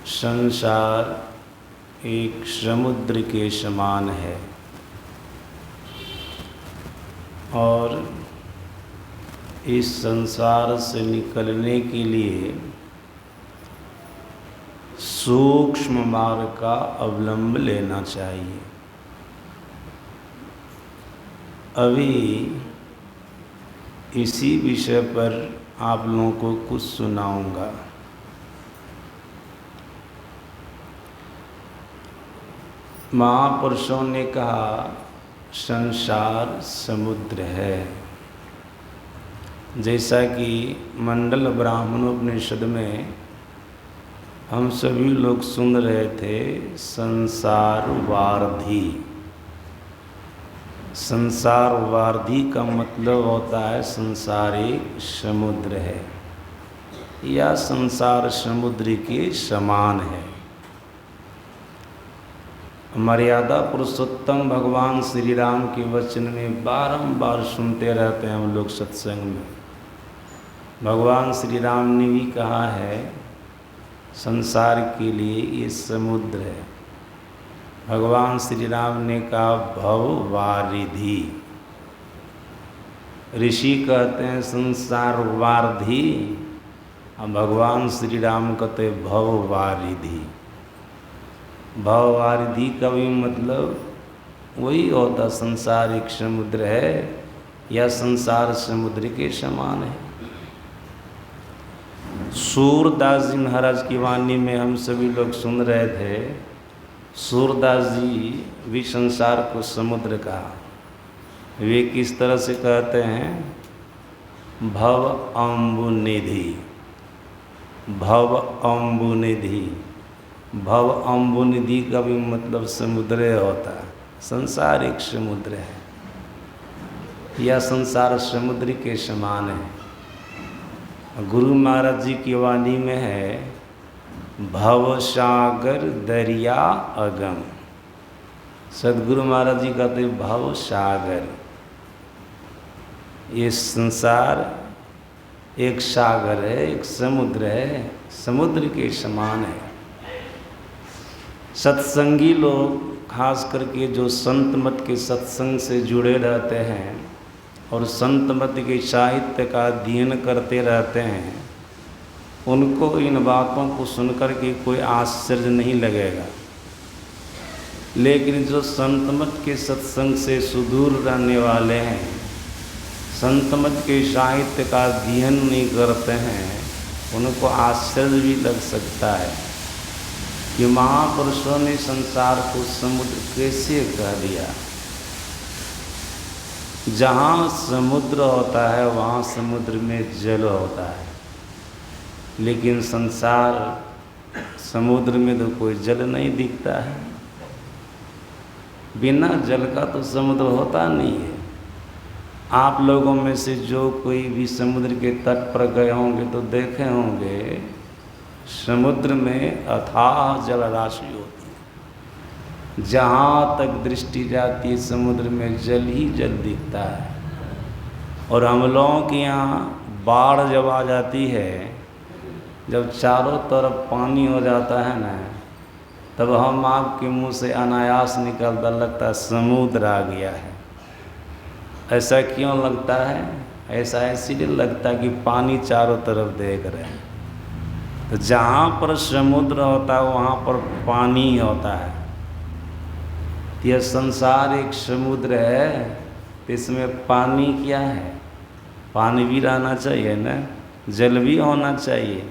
संसार एक समुद्र के समान है और इस संसार से निकलने के लिए सूक्ष्म मार्ग का अवलंब लेना चाहिए। अभी इसी विषय पर आप लोगों को कुछ सुनाऊंगा। महापुरुषों ने कहा संसार समुद्र है। जैसा कि मंडल ब्राह्मणोपनिषद में हम सभी लोग सुन रहे थे, संसार वार्धि। संसार वार्धि का मतलब होता है संसार एक समुद्र है या संसार समुद्र के समान है। मर्यादा पुरुषोत्तम भगवान श्री राम के वचन में बारंबार सुनते रहते हैं हम लोग सत्संग में। भगवान श्री राम ने भी कहा है संसार के लिए ये समुद्र है। भगवान श्री राम ने कहा भव वारिधि। ऋषि कहते हैं संसार वारिधि और भगवान श्री राम कहते भव वारिधि। भव वारिधि का भी मतलब वही होता, संसार एक समुद्र है या संसार समुद्र के समान है। सूरदास जी महाराज की वाणी में हम सभी लोग सुन रहे थे। सूरदास जी भी संसार को समुद्र कहा। वे किस तरह से कहते हैं? भव अम्बुनिधि, भव अम्बुनिधि। भव अम्बुनिधि का भी मतलब समुद्र होता है। संसार एक समुद्र है या संसार समुद्र के समान है। गुरु महाराज जी की वाणी में है भव सागर दरिया अगम। सदगुरु महाराज जी कहते भव सागर। ये संसार एक सागर है, एक समुद्र है, समुद्र के समान है। सत्संगी लोग खास करके जो संत मत के सत्संग से जुड़े रहते हैं और संत मत के साहित्य का अध्ययन करते रहते हैं, उनको इन बातों को सुनकर के कोई आश्चर्य नहीं लगेगा। लेकिन जो संत मत के सत्संग से सुदूर रहने वाले हैं, संत मत के साहित्य का अध्ययन नहीं करते हैं, उनको आश्चर्य भी लग सकता है कि महापुरुषों ने संसार को समुद्र कैसे कह दिया। जहाँ समुद्र होता है वहाँ समुद्र में जल होता है, लेकिन संसार समुद्र में तो कोई जल नहीं दिखता है। बिना जल का तो समुद्र होता नहीं है। आप लोगों में से जो कोई भी समुद्र के तट पर गए होंगे तो देखे होंगे समुद्र में अथाह जल राशि होती है। जहाँ तक दृष्टि जाती है समुद्र में जल ही जल दिखता है। और हम लोगों के यहाँ बाढ़ जब आ जाती है, जब चारों तरफ पानी हो जाता है ना, तब हम आपके मुंह से अनायास निकलता लगता है समुद्र आ गया है। ऐसा क्यों लगता है? ऐसा इसीलिए लगता है कि पानी चारों तरफ देख रहे हैं। तो जहाँ पर समुद्र होता है वहाँ पर पानी होता है। यह संसार एक समुद्र है, तो इसमें पानी क्या है? पानी भी रहना चाहिए ना, जल भी होना चाहिए।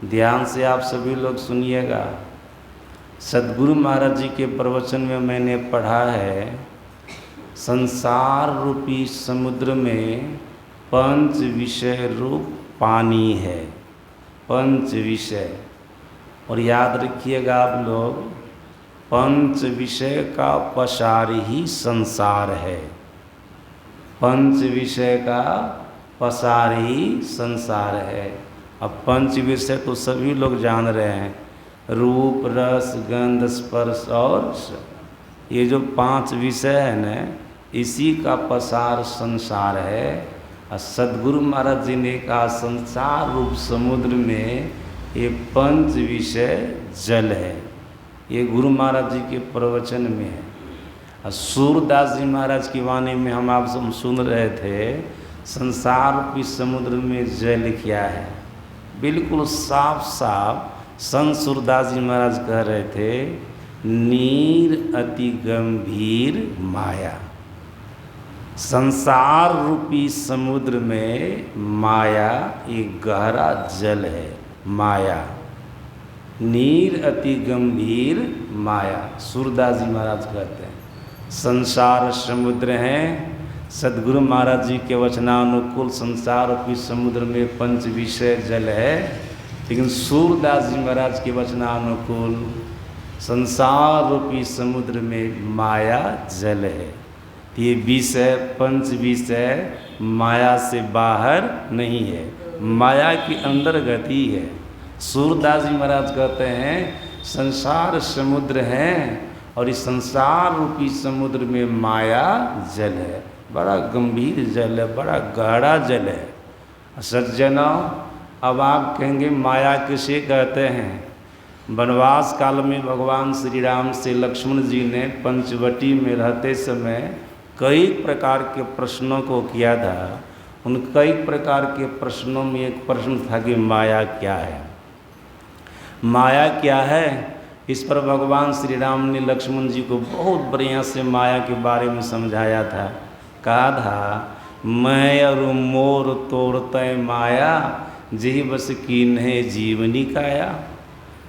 ध्यान से आप सभी लोग सुनिएगा। सद्गुरु महाराज जी के प्रवचन में मैंने पढ़ा है संसार रूपी समुद्र में पंच विषय रूप पानी है। पंच विषय, और याद रखिएगा आप लोग, पंच विषय का पसार ही संसार है। पंच विषय का पसार ही संसार है। अब पंच विषय तो सभी लोग जान रहे हैं, रूप रस गंध स्पर्श और ये जो पांच विषय है न, इसी का पसार संसार है। और सद्गुरु महाराज जी ने कहा संसार रूप समुद्र में ये पंच विषय जल है। ये गुरु महाराज जी के प्रवचन में है। और सूरदास जी महाराज की वाणी में हम आप सब सुन रहे थे, संसार रूपी समुद्र में जल क्या है, बिल्कुल साफ साफ संत सूरदास जी महाराज कह रहे थे, नीर अति गंभीर माया। संसार रूपी समुद्र में माया एक गहरा जल है, माया। नीर अति गंभीर माया, सूरदास जी महाराज कहते हैं। संसार समुद्र है, सदगुरु महाराज जी के वचनानुकूल संसार रूपी समुद्र में पंच विषय जल है, लेकिन सूरदास जी महाराज के वचनानुकूल संसार रूपी समुद्र में माया जल है। ये विषय पंच विषय माया से बाहर नहीं है, माया के अंदर गति है। सूरदास जी महाराज कहते हैं संसार समुद्र है और इस संसार रूपी समुद्र में माया जल है, बड़ा गंभीर जल है, बड़ा गहरा जल है। सज्जनों, अब आप कहेंगे माया किसे कहते हैं? वनवास काल में भगवान श्री राम से लक्ष्मण जी ने पंचवटी में रहते समय कई प्रकार के प्रश्नों को किया था। उन कई प्रकार के प्रश्नों में एक प्रश्न था कि माया क्या है, माया क्या है। इस पर भगवान श्री राम ने लक्ष्मण जी को बहुत बढ़िया से माया के बारे में समझाया था। कहा था, मैं और मोर तोड़ते माया, जी बस कीन्हे जीवनी काया।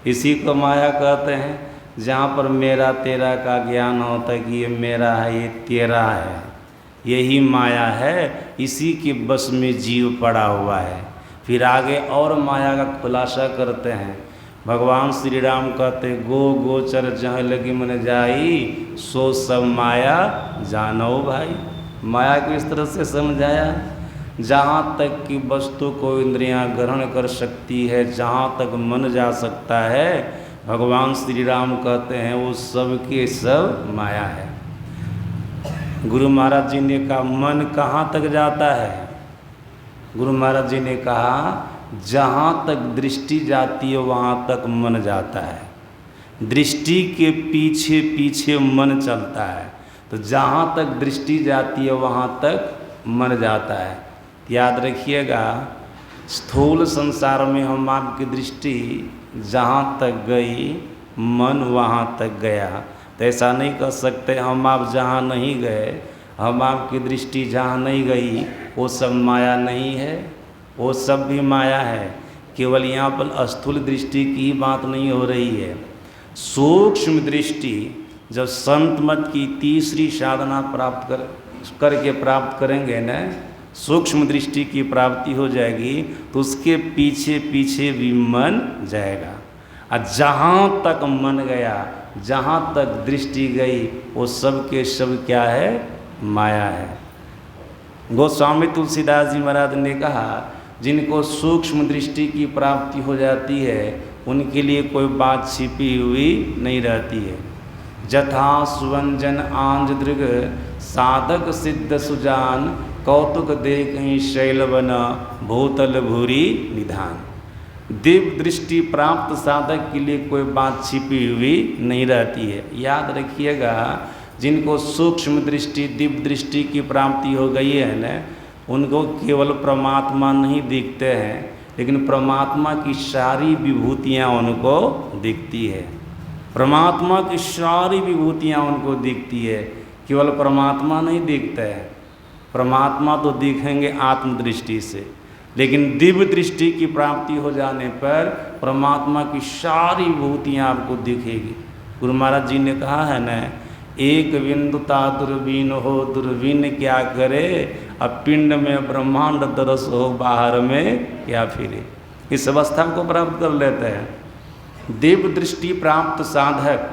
इसी को माया कहते हैं, जहाँ पर मेरा तेरा का ज्ञान होता है कि ये मेरा है, ये तेरा है, यही माया है। इसी के बस में जीव पड़ा हुआ है। फिर आगे और माया का खुलासा करते हैं। भगवान श्री राम कहते, गो गोचर जहाँ लगी मन जाई, सो सब माया जानो भाई। माया को इस तरह से समझाया, जहाँ तक कि वस्तु को इंद्रियां ग्रहण कर सकती है, जहाँ तक मन जा सकता है, भगवान श्री राम कहते हैं वो सब के सब माया है। गुरु महाराज जी ने कहा, मन कहाँ तक जाता है? गुरु महाराज जी ने कहा, जहाँ तक दृष्टि जाती है वहाँ तक मन जाता है। दृष्टि के पीछे पीछे मन चलता है, तो जहाँ तक दृष्टि जाती है वहाँ तक मन जाता है। याद रखिएगा, स्थूल संसार में हम आपकी दृष्टि जहाँ तक गई, मन वहाँ तक गया। तो ऐसा नहीं कर सकते हम आप जहाँ नहीं गए, हम आपकी दृष्टि जहाँ नहीं गई, वो सब माया नहीं है, वो सब भी माया है। केवल यहाँ पर स्थूल दृष्टि की ही बात नहीं हो रही है। सूक्ष्म दृष्टि जब संत मत की तीसरी साधना प्राप्त करके प्राप्त करेंगे न, सूक्ष्म दृष्टि की प्राप्ति हो जाएगी, तो उसके पीछे पीछे भी मन जाएगा। और जहाँ तक मन गया, जहाँ तक दृष्टि गई, वो सब के सब क्या है? माया है। गोस्वामी तुलसीदास जी महाराज ने कहा, जिनको सूक्ष्म दृष्टि की प्राप्ति हो जाती है, उनके लिए कोई बात छिपी हुई नहीं रहती है। जथा सुवंजन आंज दृग, साधक सिद्ध सुजान, कौतुक देखहि शैलवन, भूतल भूरी निधान। दिव्य दृष्टि प्राप्त साधक के लिए कोई बात छिपी हुई नहीं रहती है। याद रखिएगा, जिनको सूक्ष्म दृष्टि दिव्य दृष्टि की प्राप्ति हो गई है न, उनको केवल परमात्मा नहीं दिखते हैं, लेकिन परमात्मा की सारी विभूतियाँ उनको दिखती है। परमात्मा की सारी विभूतियाँ उनको दिखती है, केवल परमात्मा नहीं दिखता है। परमात्मा तो दिखेंगे आत्मदृष्टि से, लेकिन दिव्य दृष्टि की प्राप्ति हो जाने पर परमात्मा की सारी विभूतियाँ आपको दिखेगी। गुरु महाराज जी ने कहा है न, एक बिंदुता दूरबीन हो, दूरबीन क्या करे, अब पिंड में ब्रह्मांड दरस हो, बाहर में क्या फिरे। इस अवस्था को प्राप्त कर लेते हैं। दिव्य दृष्टि प्राप्त साधक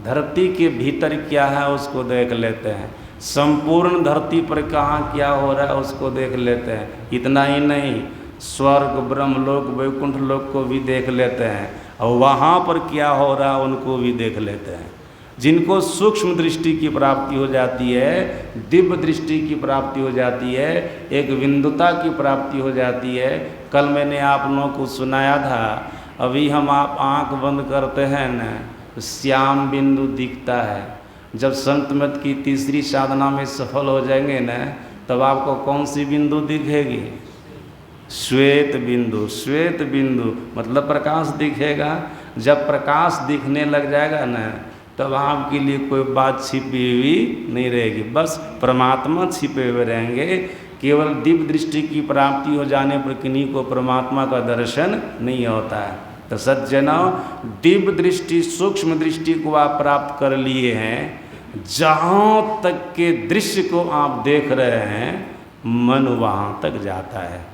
धरती के भीतर क्या है उसको देख लेते हैं, संपूर्ण धरती पर कहाँ क्या हो रहा है उसको देख लेते हैं। इतना ही नहीं, स्वर्ग ब्रह्मलोक वैकुंठ लोक को भी देख लेते हैं, और वहाँ पर क्या हो रहा है उनको भी देख लेते हैं। जिनको सूक्ष्म दृष्टि की प्राप्ति हो जाती है, दिव्य दृष्टि की प्राप्ति हो जाती है, एक विंदुता की प्राप्ति हो जाती है। कल मैंने आप लोगों को सुनाया था, अभी हम आप आंख बंद करते हैं न तो श्याम बिंदु दिखता है। जब संत मत की तीसरी साधना में सफल हो जाएंगे न तब आपको कौन सी बिंदु दिखेगी? श्वेत बिंदु। श्वेत बिंदु मतलब प्रकाश दिखेगा। जब प्रकाश दिखने लग जाएगा न तब आपके लिए कोई बात छिपी हुई नहीं रहेगी, बस परमात्मा छिपे हुए रहेंगे। केवल दिव्य दृष्टि की प्राप्ति हो जाने पर किन्हीं को परमात्मा का दर्शन नहीं होता है। तो सज्जनों, दिव्य दृष्टि सूक्ष्म दृष्टि को आप प्राप्त कर लिए हैं। जहाँ तक के दृश्य को आप देख रहे हैं मन वहाँ तक जाता है।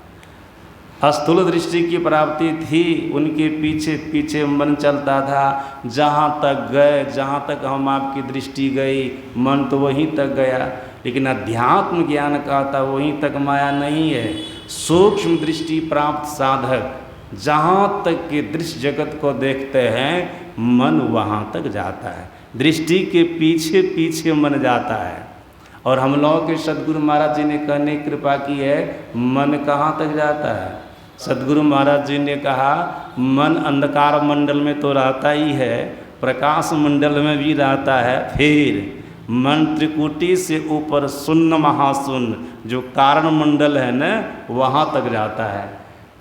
स्थूल दृष्टि की प्राप्ति थी, उनके पीछे पीछे मन चलता था। जहाँ तक गए, जहाँ तक हम आपकी दृष्टि गई, मन तो वहीं तक गया। लेकिन अध्यात्म ज्ञान का था वहीं तक माया नहीं है। सूक्ष्म दृष्टि प्राप्त साधक जहाँ तक के दृश्य जगत को देखते हैं मन वहाँ तक जाता है। दृष्टि के पीछे पीछे मन जाता है। और हम लोगों के सदगुरु महाराज जी ने कहने की कृपा की है, मन कहाँ तक जाता है? सदगुरु महाराज जी ने कहा मन अंधकार मंडल में तो रहता ही है, प्रकाश मंडल में भी रहता है, फिर मन त्रिकुटी से ऊपर शून्य महाशून्य जो कारण मंडल है न वहाँ तक जाता है।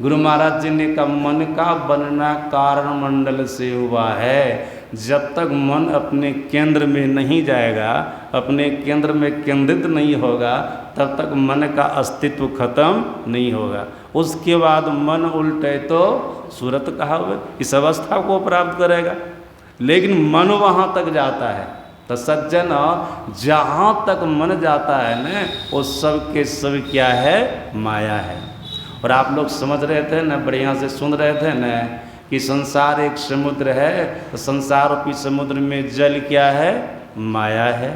गुरु महाराज जी ने कहा मन का बनना कारण मंडल से हुआ है। जब तक मन अपने केंद्र में नहीं जाएगा, अपने केंद्र में केंद्रित नहीं होगा, तब तक मन का अस्तित्व खत्म नहीं होगा। उसके बाद मन उल्टे तो सूरत कहा हुआ, इस अवस्था को प्राप्त करेगा। लेकिन मन वहाँ तक जाता है। तो सज्जन, जहाँ तक मन जाता है न वो सब के सब क्या है? माया है। और आप लोग समझ रहे थे न, बढ़िया से सुन रहे थे न कि संसार एक समुद्र है, तो संसार रूपी समुद्र में जल क्या है? माया है।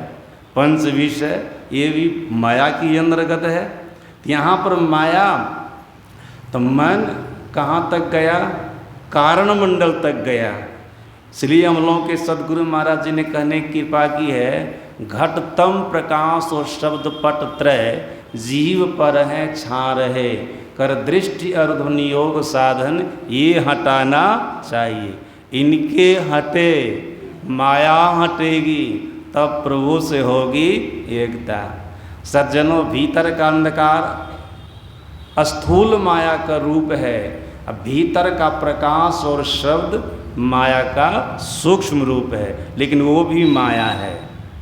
पंच विषय ये भी माया की अंतर्गत है। यहाँ पर माया, तो मन कहाँ तक गया? कारण मंडल तक गया। इसलिए हम लोगों के सदगुरु महाराज जी ने कहने की कृपा की है, घटतम प्रकाश और शब्द पट त्रय जीव पर है छा रहे, कर दृष्टि और ध्वनि योग साधन ये हटाना चाहिए। इनके हटे माया हटेगी, तब प्रभु से होगी एकता। सज्जनों, भीतर का अंधकार स्थूल माया का रूप है, अब भीतर का प्रकाश और शब्द माया का सूक्ष्म रूप है। लेकिन वो भी माया है,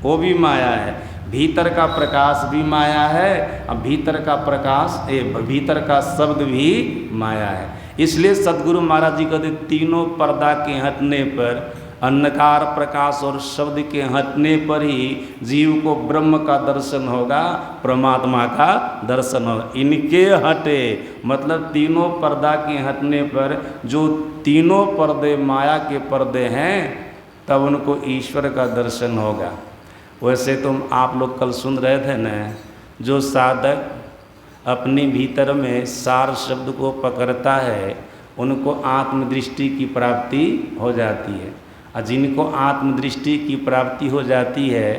वो भी माया है। भीतर का प्रकाश भी माया है, अब भीतर का प्रकाश भीतर का शब्द भी माया है। इसलिए सदगुरु महाराज जी कहते तीनों पर्दा के हटने पर, अंधकार प्रकाश और शब्द के हटने पर ही जीव को ब्रह्म का दर्शन होगा, परमात्मा का दर्शन होगा। इनके हटे मतलब तीनों पर्दा के हटने पर, जो तीनों पर्दे माया के पर्दे हैं, तब उनको ईश्वर का दर्शन होगा। वैसे तुम आप लोग कल सुन रहे थे न, जो साधक अपने भीतर में सार शब्द को पकड़ता है उनको आत्मदृष्टि की प्राप्ति हो जाती है। और जिनको आत्मदृष्टि की प्राप्ति हो जाती है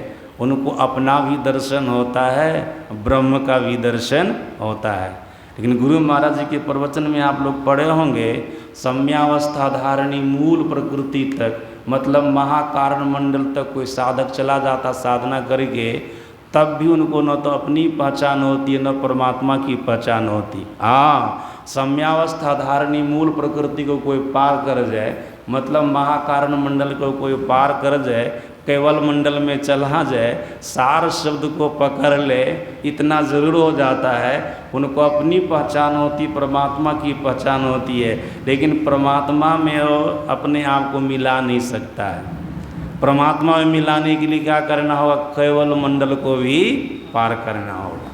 उनको अपना भी दर्शन होता है, ब्रह्म का भी दर्शन होता है। लेकिन गुरु महाराज जी के प्रवचन में आप लोग पढ़े होंगे, सम्यावस्था धारणी मूल प्रकृति तक, मतलब महाकारण मंडल तक कोई साधक चला जाता साधना करके, तब भी उनको न तो अपनी पहचान होती है न परमात्मा की पहचान होती। हाँ, सम्यावस्था धारणी मूल प्रकृति को कोई पार कर जाए, मतलब महाकारण मंडल को कोई पार कर जाए, केवल मंडल में चला जाए, सार शब्द को पकड़ ले, इतना ज़रूर हो जाता है। उनको अपनी पहचान होती, परमात्मा की पहचान होती है। लेकिन परमात्मा में वो अपने आप को मिला नहीं सकता है। परमात्मा में मिलाने के लिए क्या करना होगा? केवल मंडल को भी पार करना होगा,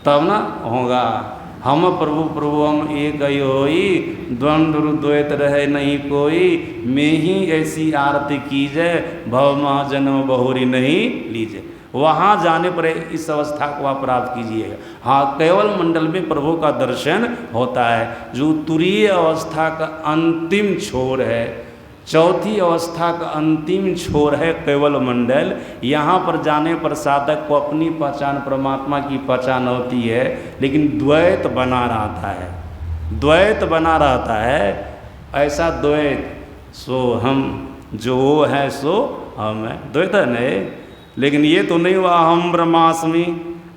तब ना होगा। हम प्रभु प्रभु हम एक होई, द्वंद्व द्वैत रहे नहीं कोई, मैं ही ऐसी आरती कीजे, भव महाजन्म बहुरी नहीं लीजिए। वहाँ जाने पर इस अवस्था को आप प्राप्त कीजिएगा। हाँ, केवल मंडल में प्रभु का दर्शन होता है, जो तुरीय अवस्था का अंतिम छोर है, चौथी अवस्था का अंतिम छोर है केवल मंडल। यहाँ पर जाने पर साधक को अपनी पहचान परमात्मा की पहचान होती है, लेकिन द्वैत बना रहता है, द्वैत बना रहता है। ऐसा द्वैत, सो हम, जो वो है सो हम है, द्वैत है नहीं। लेकिन ये तो नहीं हुआ हम ब्रह्मास्मि,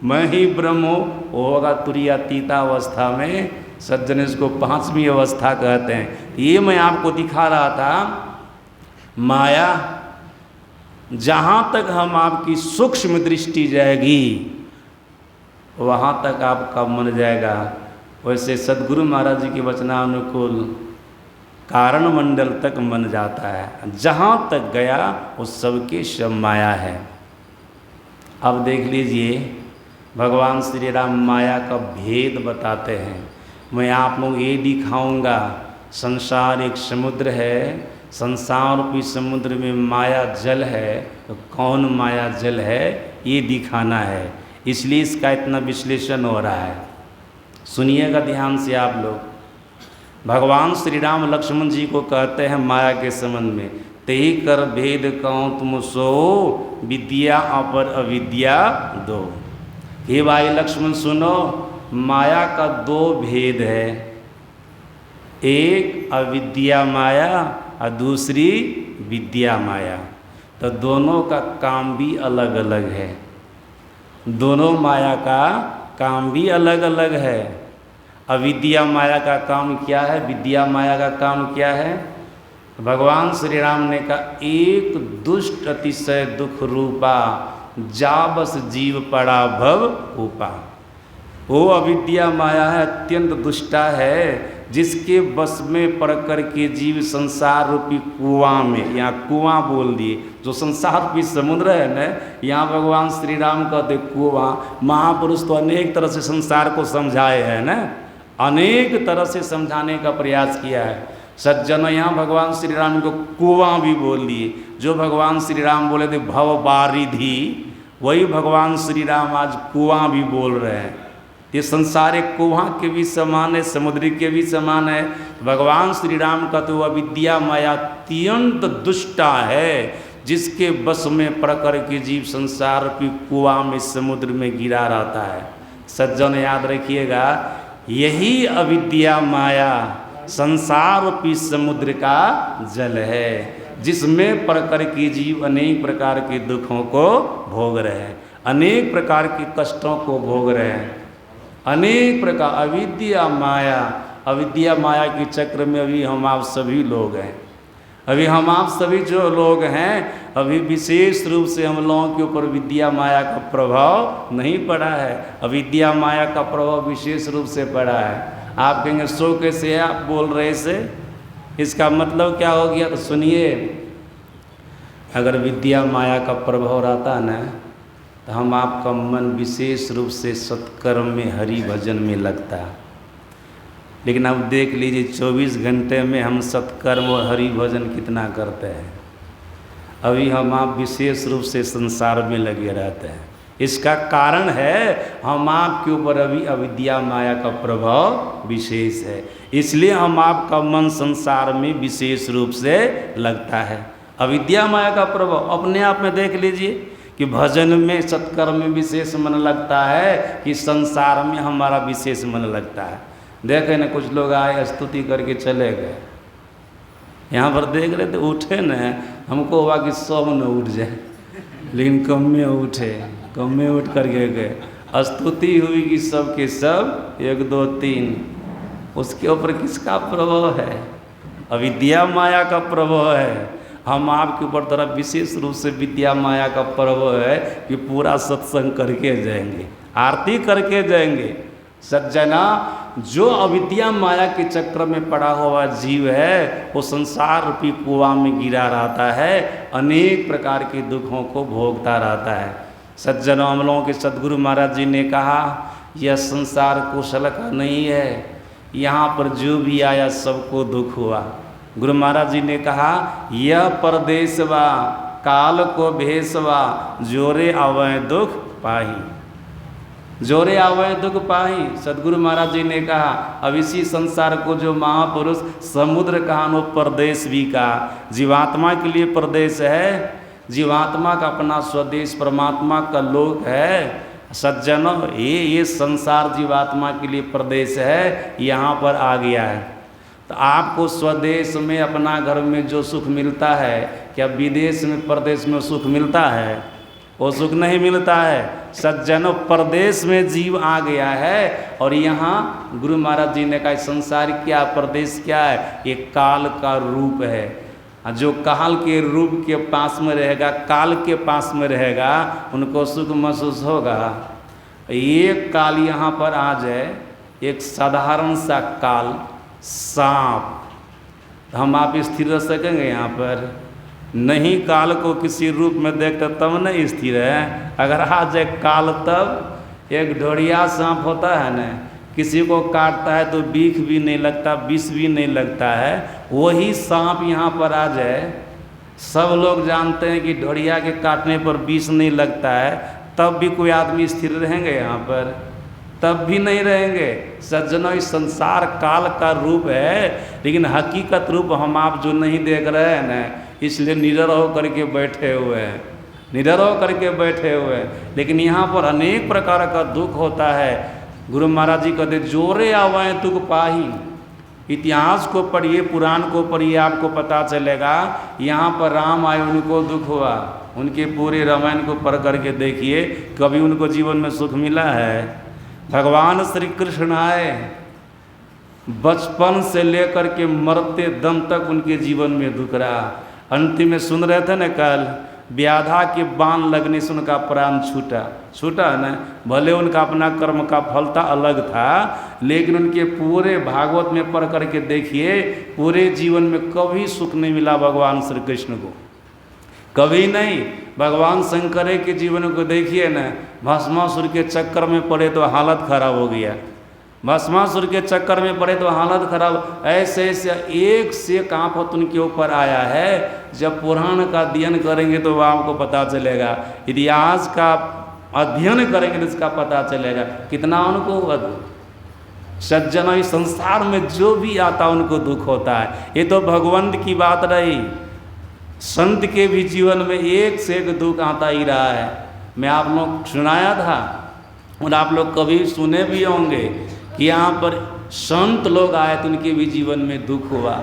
मैं ही ब्रह्म हूँ, वो होगा तुरीयातीता अवस्था में। सज्जन इसको 5वीं अवस्था कहते हैं। ये मैं आपको दिखा रहा था, माया जहाँ तक हम आपकी सूक्ष्म दृष्टि जाएगी वहाँ तक आपका मन जाएगा। वैसे सद्गुरु महाराज जी के वचनानुकूल कारण मंडल तक मन जाता है, जहाँ तक गया वो सबके सब माया है। अब देख लीजिए, भगवान श्री राम माया का भेद बताते हैं। मैं आप लोग ये दिखाऊंगा, संसार एक समुद्र है, संसार रूपी समुद्र में माया जल है, तो कौन माया जल है ये दिखाना है, इसलिए इसका इतना विश्लेषण हो रहा है। सुनिएगा ध्यान से आप लोग। भगवान श्री राम लक्ष्मण जी को कहते हैं माया के संबंध में, तेहि कर भेद कहूँ तुम सो, विद्या अपर अविद्या दो। हे भाई लक्ष्मण सुनो, माया का 2 भेद है, एक अविद्या माया और दूसरी विद्या माया। तो दोनों का काम भी अलग अलग है, दोनों माया का काम भी अलग अलग है। अविद्या माया का काम क्या है, विद्या माया का काम क्या है? भगवान श्री राम ने कहा, एक दुष्ट अतिशय दुख रूपा, जा बस जीव पड़ा भव ऊपा। वो अविद्या माया है, अत्यंत दुष्टा है, जिसके बस में पड़ कर के जीव संसार रूपी कुआं में, यहाँ कुआं बोल दिए, जो संसार रूपी समुद्र है न, यहाँ भगवान श्री राम कहते कुआं। महापुरुष तो अनेक तरह से संसार को समझाए हैं न, अनेक तरह से समझाने का प्रयास किया है। सज्जनों, यहाँ भगवान श्री राम को कुआं भी बोल दिए। जो भगवान श्री राम बोले थे भव बारिधि, वही भगवान श्री राम आज कुआं भी बोल रहे हैं। ये संसार एक कुआं के भी समान है, समुद्र के भी समान है। भगवान श्री राम का तो अविद्या माया अत्यंत दुष्टा है, जिसके बस में पड़ कर के जीव संसार की कुआं में, समुद्र में गिरा रहता है। सज्जन याद रखिएगा, यही अविद्या माया संसार रूपी समुद्र का जल है, जिसमें पड़ कर के जीव अनेक प्रकार के दुखों को भोग रहे हैं, अनेक प्रकार के कष्टों को भोग रहे हैं, अनेक प्रकार। अविद्या माया, अविद्या माया के चक्र में अभी हम आप सभी लोग हैं। अभी हम आप सभी जो लोग हैं, अभी विशेष रूप से हम लोगों के ऊपर विद्या माया का प्रभाव नहीं पड़ा है। अविद्या माया का प्रभाव विशेष रूप से पड़ा है। आप कहेंगे सो कैसे है, आप बोल रहे से, इसका मतलब क्या हो गया? तो सुनिए, अगर विद्या माया का प्रभाव रहता ना, तो हम आपका मन विशेष रूप से सत्कर्म में, हरि भजन में लगता। लेकिन अब देख लीजिए 24 घंटे में हम सत्कर्म और हरि भजन कितना करते हैं। अभी हम आप विशेष रूप से संसार में लगे रहते हैं। इसका कारण है हम आपके ऊपर अभी अविद्या माया का प्रभाव विशेष है, इसलिए हम आपका मन संसार में विशेष रूप से लगता है। अविद्या माया का प्रभाव अपने आप में देख लीजिए कि भजन में, सत्कर्म में विशेष मन लगता है कि संसार में हमारा विशेष मन लगता है। देखे न, कुछ लोग आए स्तुति करके चले गए, यहाँ पर देख रहे थे उठे न, हमको हुआ कि सब न उठ जाए, लेकिन कम में उठे, कम में उठ करके गए। स्तुति हुई कि सब के सब 1 2 3, उसके ऊपर किसका प्रभाव है? अविद्या माया का प्रभाव है। हम आपके ऊपर तरफ विशेष रूप से विद्या माया का प्रभाव है कि पूरा सत्संग करके जाएंगे, आरती करके जाएंगे। सज्जना, जो अविद्या माया के चक्र में पड़ा हुआ जीव है, वो संसार रूपी कुआं में गिरा रहता है, अनेक प्रकार के दुखों को भोगता रहता है। सज्जनों, हम लोगों के सद्गुरु महाराज जी ने कहा, यह संसार कुशल का नहीं है, यहाँ पर जो भी आया सबको दुख हुआ। गुरु महाराज जी ने कहा, यह परदेसवा काल को भेसवा, जोरे आवे दुख पाही, जोरे आवे दुख पाही। सदगुरु महाराज जी ने कहा, अब इसी संसार को जो महापुरुष समुद्र कहा, वो परदेश भी कहा। जीवात्मा के लिए परदेश है, जीवात्मा का अपना स्वदेश परमात्मा का लोक है। सज्जनों, ये संसार जीवात्मा के लिए प्रदेश है, यहाँ पर आ गया है। तो आपको स्वदेश में अपना घर में जो सुख मिलता है, क्या विदेश में परदेश में सुख मिलता है? वो सुख नहीं मिलता है। सज्जनों, परदेश में जीव आ गया है और यहाँ गुरु महाराज जी ने कहा संसार क्या, परदेश क्या है? ये काल का रूप है। जो काल के रूप के पास में रहेगा, काल के पास में रहेगा, उनको सुख महसूस होगा। एक काल यहाँ पर आ जाए, एक साधारण सा काल, सांप, हम आप स्थिर रह सकेंगे यहाँ पर? नहीं। काल को किसी रूप में देखते तब नहीं स्थिर है। अगर आ जाए काल, तब एक ढोड़िया सांप होता है ना, किसी को काटता है तो बीख भी नहीं लगता, विष भी नहीं लगता है। वही सांप यहाँ पर आ जाए, सब लोग जानते हैं कि ढोड़िया के काटने पर विष नहीं लगता है, तब भी कोई आदमी स्थिर रहेंगे यहाँ पर? तब भी नहीं रहेंगे। सज्जनों, इस संसार काल का रूप है, लेकिन हकीकत रूप हम आप जो नहीं देख रहे हैं ना, इसलिए निडर होकर के बैठे हुए हैं, निडर होकर के बैठे हुए हैं। लेकिन यहाँ पर अनेक प्रकार का दुख होता है। गुरु महाराज जी कहते जोरे आवाएं दुख पाही। इतिहास को पढ़िए, पुराण को पढ़िए, आपको पता चलेगा। यहाँ पर राम आए, उनको दुख हुआ, उनके पूरे रामायण को पढ़ करके देखिए, कभी उनको जीवन में सुख मिला है? भगवान श्री कृष्ण आए, बचपन से लेकर के मरते दम तक उनके जीवन में दुख रहा। अंतिम में सुन रहे थे न कल, व्याधा के बाण लगने से उनका प्राण छूटा न। भले उनका अपना कर्म का फल था, अलग था, लेकिन उनके पूरे भागवत में पढ़ करके देखिए, पूरे जीवन में कभी सुख नहीं मिला भगवान श्री कृष्ण को, कभी नहीं। भगवान शंकर के जीवन को देखिए न, भस्मासुर के चक्कर में पड़े तो हालत खराब हो गया, भस्मासुर के चक्कर में पड़े तो हालत खराब। ऐसे ऐसे एक से एक आफत उनके ऊपर आया है। जब पुराण का अध्ययन करेंगे तो वह आपको पता चलेगा, इतिहास का अध्ययन करेंगे तो इसका पता चलेगा कितना उनको हुआ दुख। सज्जनों, इस संसार में जो भी आता उनको दुख होता है। ये तो भगवंत की बात रही। संत के भी जीवन में एक से एक दुख आता ही रहा है। मैं आप लोग सुनाया था और आप लोग कभी सुने भी होंगे कि यहाँ पर संत लोग आए तो उनके भी जीवन में दुख हुआ।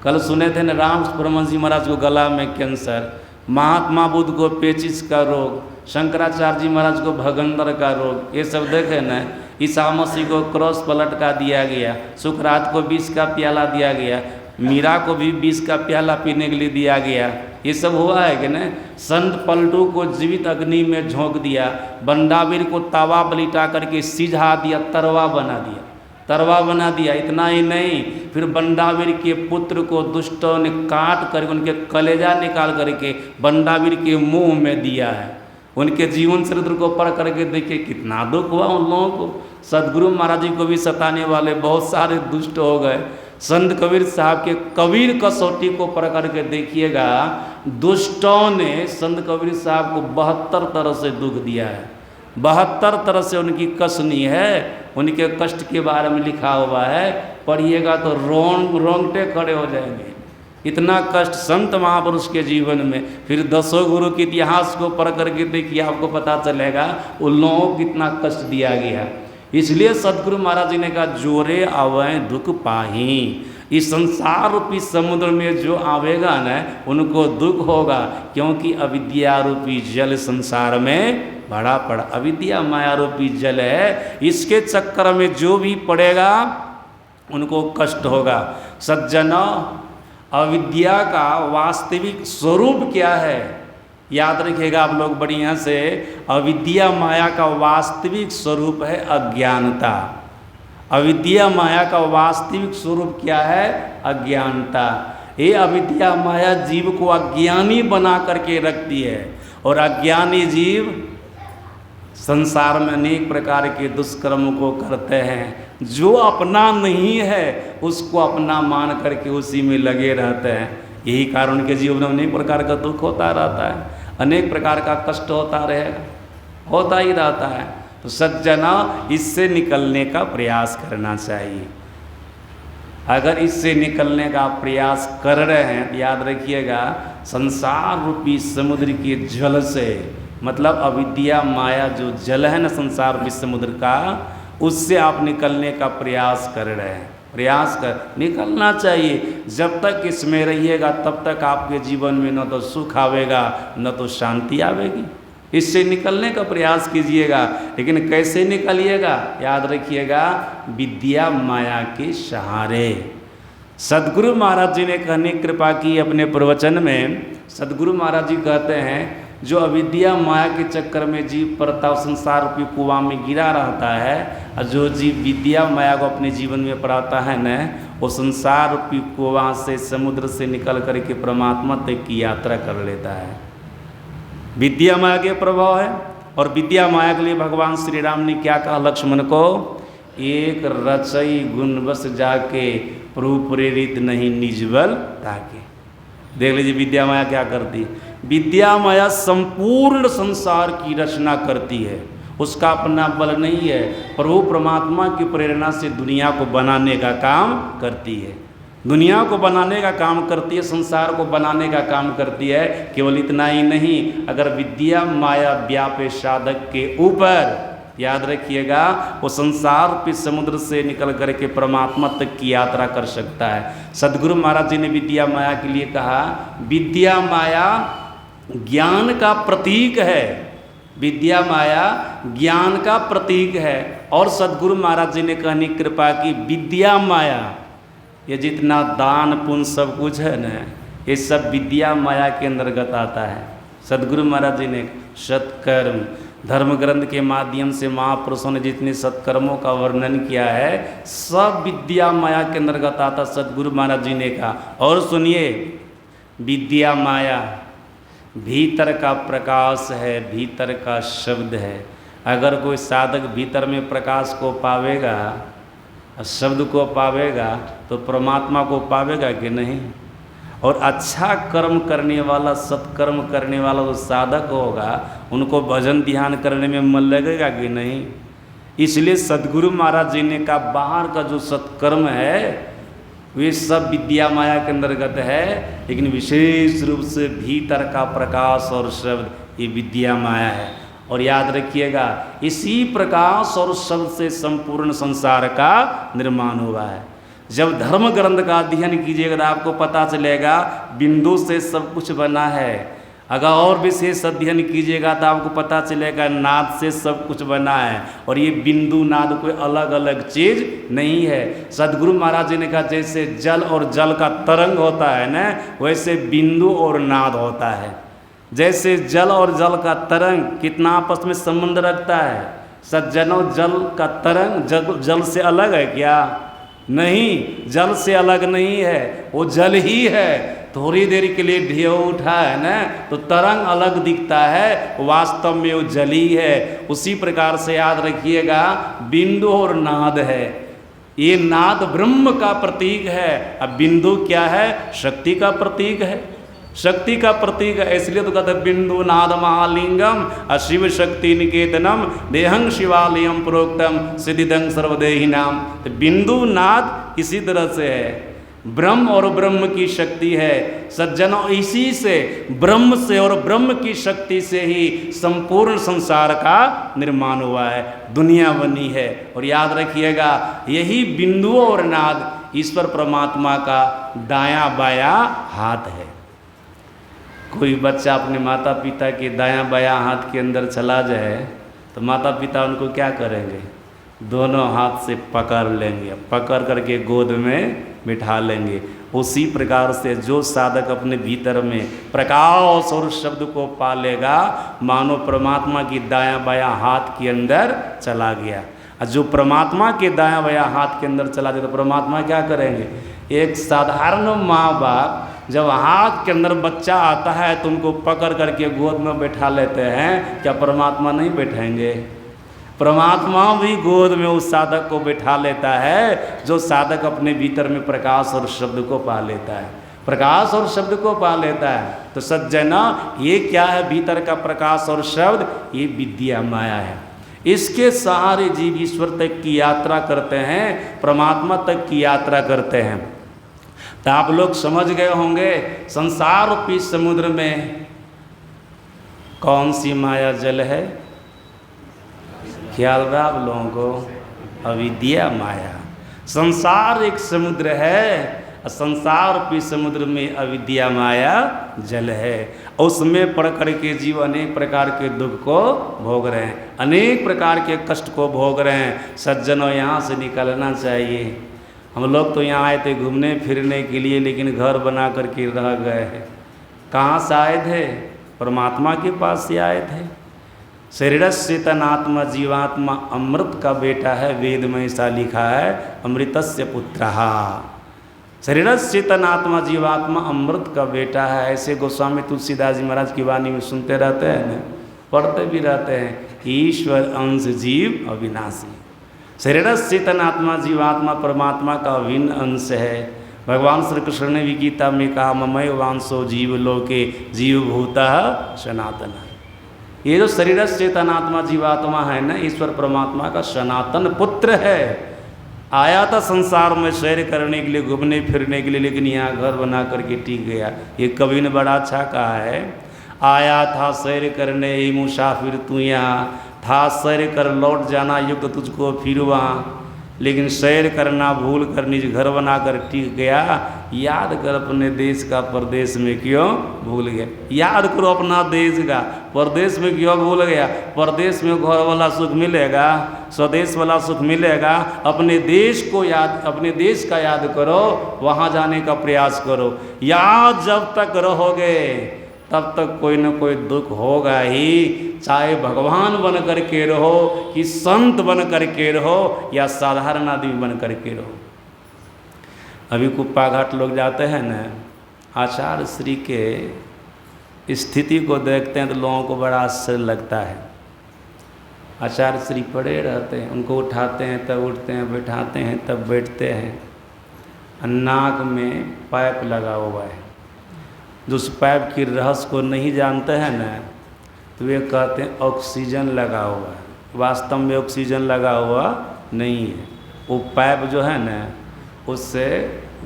कल सुने थे न, राम परमहंस जी महाराज को गला में कैंसर, महात्मा बुद्ध को पेचिस का रोग, शंकराचार्य जी महाराज को भगंदर का रोग, ये सब देखे न। ईसा मसीह को क्रॉस पलट का दिया गया, सुकरात को विष का प्याला दिया गया, मीरा को भी विष का प्याला पीने के लिए दिया गया। ये सब हुआ है कि नहीं? संत पलटू को जीवित अग्नि में झोंक दिया, बंडावीर को तावा पलिटा करके सिझा दिया, तरवा बना दिया। इतना ही नहीं, फिर बंडावीर के पुत्र को दुष्टों ने काट कर उनके कलेजा निकाल करके बंडावीर के मुंह में दिया है। उनके जीवन चरित्र को पढ़ करके देखिए कितना दुख हुआ उन लोगों को। सदगुरु महाराज जी को भी सताने वाले बहुत सारे दुष्ट हो गए। संत कबीर साहब के कबीर कसौटी को पढ़ करके देखिएगा, दुष्टों ने संत कबीर साहब को 72 तरह से दुख दिया है, 72 तरह से उनकी कसनी है। उनके कष्ट के बारे में लिखा हुआ है, पढ़िएगा तो रोंगटे खड़े हो जाएंगे। इतना कष्ट संत महापुरुष के जीवन में। फिर 10 गुरु के इतिहास को पढ़ करके देखिए, आपको पता चलेगा उन लोगों को कितना कष्ट दिया गया। इसलिए सदगुरु महाराज जी ने कहा जोरे आवें दुख पाही। इस संसार रूपी समुद्र में जो आवेगा न, उनको दुख होगा, क्योंकि अविद्या रूपी जल संसार में भरा पड़ा। अविद्या माया रूपी जल है, इसके चक्कर में जो भी पड़ेगा उनको कष्ट होगा। सज्जनों, अविद्या का वास्तविक स्वरूप क्या है याद रखिएगा आप लोग बढ़िया से। अविद्या माया का वास्तविक स्वरूप है अज्ञानता। अविद्या माया का वास्तविक स्वरूप क्या है? अज्ञानता। ये अविद्या माया जीव को अज्ञानी बना करके रखती है, और अज्ञानी जीव संसार में अनेक प्रकार के दुष्कर्म को करते हैं। जो अपना नहीं है उसको अपना मान करके उसी में लगे रहते हैं। यही कारण के जीवन में अनेक प्रकार का दुख होता रहता है, अनेक प्रकार का कष्ट होता रहेगा, होता ही रहता है। तो सज्जना, इससे निकलने का प्रयास करना चाहिए। अगर इससे निकलने का प्रयास कर रहे हैं तो याद रखिएगा, संसार रूपी समुद्र के जल से, मतलब अविद्या माया जो जल है ना संसार रूपी समुद्र का, उससे आप निकलने का प्रयास कर रहे हैं। प्रयास कर निकलना चाहिए। जब तक इसमें रहिएगा तब तक आपके जीवन में न तो सुख आवेगा न तो शांति आवेगी। इससे निकलने का प्रयास कीजिएगा। लेकिन कैसे निकलिएगा? याद रखिएगा, विद्या माया के सहारे। सदगुरु महाराज जी ने कहने कृपा की अपने प्रवचन में। सदगुरु महाराज जी कहते हैं, जो अविद्या माया के चक्कर में जीव पड़ता संसार रूपी कुआं में गिरा रहता है, और जो जीव विद्या माया को अपने जीवन में पढ़ाता है न, वो संसार रूपी कुआं से, समुद्र से निकल करके परमात्मा तक की यात्रा कर लेता है। विद्या माया के प्रभाव है। और विद्या माया के लिए भगवान श्री राम ने क्या कहा लक्ष्मण को? एक रचई गुणवश जाके प्रभु प्रेरित नहीं निजबल ताके। देख लीजिए विद्या माया क्या करती है। विद्या माया संपूर्ण संसार की रचना करती है, उसका अपना बल नहीं है। प्रभु परमात्मा की प्रेरणा से दुनिया को बनाने का काम करती है, दुनिया को बनाने का काम करती है, संसार को बनाने का काम करती है। केवल इतना ही नहीं, अगर विद्या माया व्यापे साधक के ऊपर, याद रखिएगा, वो संसार पे समुद्र से निकल करके परमात्मा तक की यात्रा कर सकता है। सदगुरु महाराज जी ने विद्या माया के लिए कहा, विद्या माया ज्ञान का प्रतीक है। विद्या माया ज्ञान का प्रतीक है। और सदगुरु महाराज जी ने कहनी कृपा की, विद्या माया, ये जितना दान पुण्य सब कुछ है ना, ये सब विद्या माया के अंतर्गत आता है। सदगुरु महाराज जी ने सत्कर्म, धर्म ग्रंथ के माध्यम से महापुरुषों ने जितने सत्कर्मों का वर्णन किया है, सब विद्या माया के अंतर्गत आता। सदगुरु महाराज जी ने कहा, और सुनिए, विद्या माया भीतर का प्रकाश है, भीतर का शब्द है। अगर कोई साधक भीतर में प्रकाश को पावेगा, शब्द को पावेगा, तो परमात्मा को पावेगा कि नहीं? और अच्छा कर्म करने वाला, सत्कर्म करने वाला जो साधक होगा, उनको भजन ध्यान करने में मन लगेगा कि नहीं? इसलिए सदगुरु महाराज जी ने कहा, बाहर का जो सत्कर्म है वे सब विद्या माया के अंतर्गत है, लेकिन विशेष रूप से भीतर का प्रकाश और शब्द ये विद्या माया है। और याद रखिएगा, इसी प्रकाश और शब्द से संपूर्ण संसार का निर्माण हुआ है। जब धर्म ग्रंथ का अध्ययन कीजिएगा तो आपको पता चलेगा बिंदु से सब कुछ बना है। अगर और विशेष अध्ययन कीजिएगा तो आपको पता चलेगा नाद से सब कुछ बना है। और ये बिंदु नाद कोई अलग अलग चीज़ नहीं है। सदगुरु महाराज जी ने कहा, जैसे जल और जल का तरंग होता है ना, वैसे बिंदु और नाद होता है। जैसे जल और जल का तरंग कितना आपस में संबंध रखता है। सज्जनों, जल का तरंग जल से अलग है क्या? नहीं, जल से अलग नहीं है, वो जल ही है। थोड़ी देर के लिए ढेउ उठा है ना, तो तरंग अलग दिखता है, वास्तव में वो जल ही है। उसी प्रकार से याद रखिएगा, बिंदु और नाद है। ये नाद ब्रह्म का प्रतीक है। अब बिंदु क्या है? शक्ति का प्रतीक है, शक्ति का प्रतीक है। इसलिए तो कहते बिंदु नाद महालिंगम अशिव शक्ति निकेतनम देहं शिवालयम प्रोक्तम सिद्धिदं सर्वदेहिनाम। तो बिंदु नाद इसी तरह से है, ब्रह्म और ब्रह्म की शक्ति है। सज्जनों, इसी से, ब्रह्म से और ब्रह्म की शक्ति से ही संपूर्ण संसार का निर्माण हुआ है, दुनिया बनी है। और याद रखिएगा, यही बिंदु और नाद ईश्वर परमात्मा का दायां बायां हाथ है। कोई बच्चा अपने माता पिता के दायां बायां हाथ के अंदर चला जाए तो माता पिता उनको क्या करेंगे? दोनों हाथ से पकड़ लेंगे, पकड़ करके गोद में बिठा लेंगे। उसी प्रकार से जो साधक अपने भीतर में प्रकाश और शब्द को पा लेगा, मानो परमात्मा की दायां बायां हाथ के अंदर चला गया। और जो परमात्मा के दायां बायां हाथ के अंदर चला गया तो परमात्मा क्या करेंगे? एक साधारण माँ बाप जब हाथ के अंदर बच्चा आता है तो उनको पकड़ करके गोद में बैठा लेते हैं, क्या परमात्मा नहीं बैठेंगे? परमात्मा भी गोद में उस साधक को बैठा लेता है जो साधक अपने भीतर में प्रकाश और शब्द को पा लेता है, प्रकाश और शब्द को पा लेता है। तो सज्जना, ये क्या है भीतर का प्रकाश और शब्द? ये विद्या माया है। इसके सहारे जीव ईश्वर तक की यात्रा करते हैं, परमात्मा तक की यात्रा करते हैं। तो आप लोग समझ गए होंगे, संसार रूपी समुद्र में कौन सी माया जल है? ख्याल रहा आप लोगों को? अविद्या माया। संसार एक समुद्र है, संसार रूपी समुद्र में अविद्या माया जल है। उसमें पड़ कर के जीव अनेक प्रकार के दुख को भोग रहे हैं, अनेक प्रकार के कष्ट को भोग रहे हैं। सज्जनों, यहाँ से निकलना चाहिए। हम लोग तो यहाँ आए थे घूमने फिरने के लिए, लेकिन घर बना कर के रह गए हैं। कहाँ से आए थे? परमात्मा के पास से आए थे। शरीरस्य तनात्मा जीवात्मा अमृत का बेटा है, वेद में ऐसा लिखा है, अमृतस्य पुत्रः। शरीरस्य तनात्मा जीवात्मा अमृत का बेटा है। ऐसे गोस्वामी तुलसीदास जी महाराज की वाणी में सुनते रहते हैं न, पढ़ते भी रहते हैं, ईश्वर अंश जीव अविनाशी। शरीरस्य तनात्मा जीवात्मा परमात्मा का अभिन्न अंश है। भगवान श्री कृष्ण ने भी गीता में कहा, ममैव वांसो जीव लोके जीवभूतः सनातन। ये जो शरीर से तनात्मा जीवात्मा है ना, ईश्वर परमात्मा का सनातन पुत्र है। आया था संसार में सैर करने के लिए, घूमने फिरने के लिए, लेकिन यहाँ घर बना करके टिक गया। ये कवि ने बड़ा अच्छा कहा है, आया था सैर करने ही मुसाफिर तू यहाँ, था सैर कर लौट जाना युक्त तुझको फिर वहाँ, लेकिन सैर करना भूल कर निज घर बना कर टिक गया। याद कर अपने देश का परदेश में क्यों भूल गया। याद करो अपना देश का, परदेश में क्यों भूल गया। परदेश में घर वाला सुख मिलेगा, स्वदेश वाला सुख मिलेगा। अपने देश को याद, अपने देश का याद करो, वहाँ जाने का प्रयास करो। याद जब तक रहोगे तब तक कोई न कोई दुख होगा ही, चाहे भगवान बन कर के रहो कि संत बन कर के रहो या साधारण आदमी बन कर के रहो। अभी कुप्पा घाट लोग जाते हैं न, आचार्य श्री के स्थिति को देखते हैं तो लोगों को बड़ा आश्चर्य लगता है। आचार्य श्री पड़े रहते हैं, उनको उठाते हैं तब उठते हैं, बैठाते हैं तब बैठते हैं। नाक में पाइप लगा हुआ है। जो उस पाइप की रहस्य को नहीं जानते हैं ना, तो वे कहते हैं ऑक्सीजन लगा हुआ है। वास्तव में ऑक्सीजन लगा हुआ नहीं है। वो पाइप जो है ना, उससे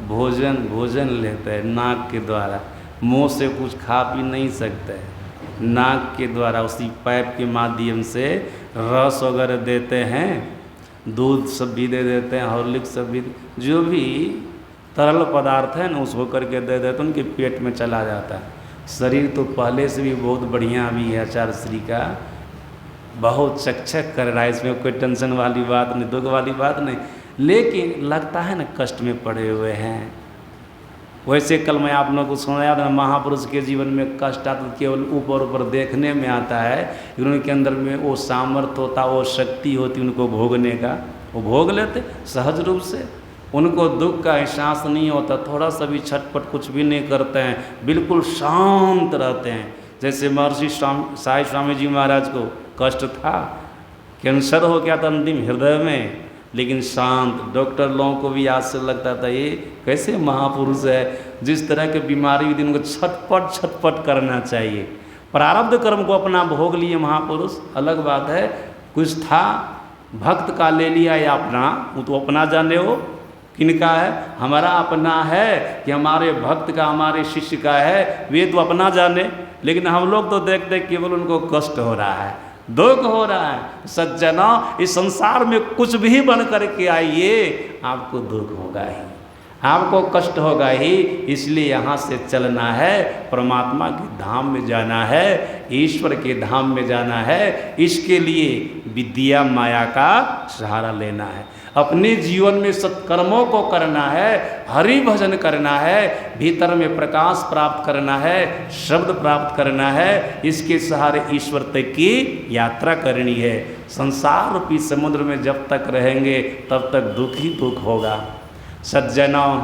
भोजन लेते हैं नाक के द्वारा। मुंह से कुछ खा पी नहीं सकते, नाक के द्वारा उसी पाइप के माध्यम से रस वगैरह देते हैं, दूध सब भी दे देते हैं, हॉर्लिक्स सब भी, जो भी तरल पदार्थ है ना उसको करके दे देते, उनके पेट में चला जाता है। शरीर तो पहले से भी बहुत बढ़िया भी है आचार्य श्री का, बहुत चकचक कर रहा है, इसमें कोई टेंशन वाली बात नहीं, दुख वाली बात नहीं, लेकिन लगता है ना कष्ट में पड़े हुए हैं। वैसे कल मैं आप लोगों को सुनाया था, महापुरुष के जीवन में कष्ट आता तो केवल ऊपर ऊपर देखने में आता है, लेकिन उनके अंदर में वो सामर्थ्य होता, वो शक्ति होती उनको भोगने का, वो भोग लेते सहज रूप से। उनको दुख का एहसास नहीं होता, थोड़ा सा भी छटपट कुछ भी नहीं करते हैं, बिल्कुल शांत रहते हैं। जैसे महर्षि साई स्वामी जी महाराज को कष्ट था, कैंसर हो गया था अंतिम हृदय में, लेकिन शांत। डॉक्टर लोगों को भी आश्चर्य लगता था, ये कैसे महापुरुष है, जिस तरह के बीमारी दिन को छटपट करना चाहिए। प्रारब्ध कर्म को अपना भोग लिए महापुरुष, अलग बात है। कुछ था भक्त का ले लिया या अपना, वो तो अपना जाने हो, किनका है, हमारा अपना है कि हमारे भक्त का, हमारे शिष्य का है, वे तो अपना जाने। लेकिन हम लोग तो देखते केवल उनको कष्ट हो रहा है, दुख हो रहा है। सज्जना, इस संसार में कुछ भी बन करके आइए, आपको दुख होगा ही, आपको कष्ट होगा ही। इसलिए यहाँ से चलना है, परमात्मा के धाम में जाना है, ईश्वर के धाम में जाना है। इसके लिए विद्या माया का सहारा लेना है, अपने जीवन में सत्कर्मों को करना है, हरि भजन करना है, भीतर में प्रकाश प्राप्त करना है, शब्द प्राप्त करना है। इसके सहारे ईश्वर तक की यात्रा करनी है। संसार रूपी समुद्र में जब तक रहेंगे तब तक दुख ही दुख होगा। सज्जनों,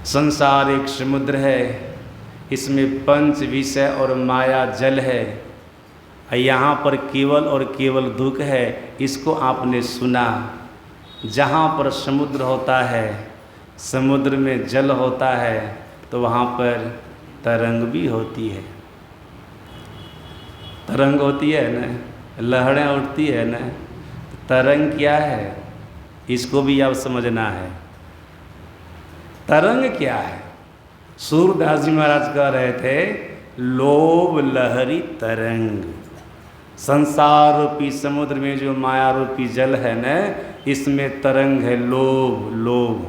संसार एक समुद्र है, इसमें पंच विषय और माया जल है। यहाँ पर केवल और केवल दुख है। इसको आपने सुना, जहाँ पर समुद्र होता है, समुद्र में जल होता है, तो वहाँ पर तरंग भी होती है। तरंग होती है न, लहरें उठती है न। तरंग क्या है, इसको भी आप समझना है। तरंग क्या है? सूरदास जी महाराज कह रहे थे, लोभ लहरी तरंग। संसार रूपी समुद्र में जो माया रूपी जल है न, इसमें तरंग है लोभ, लोभ,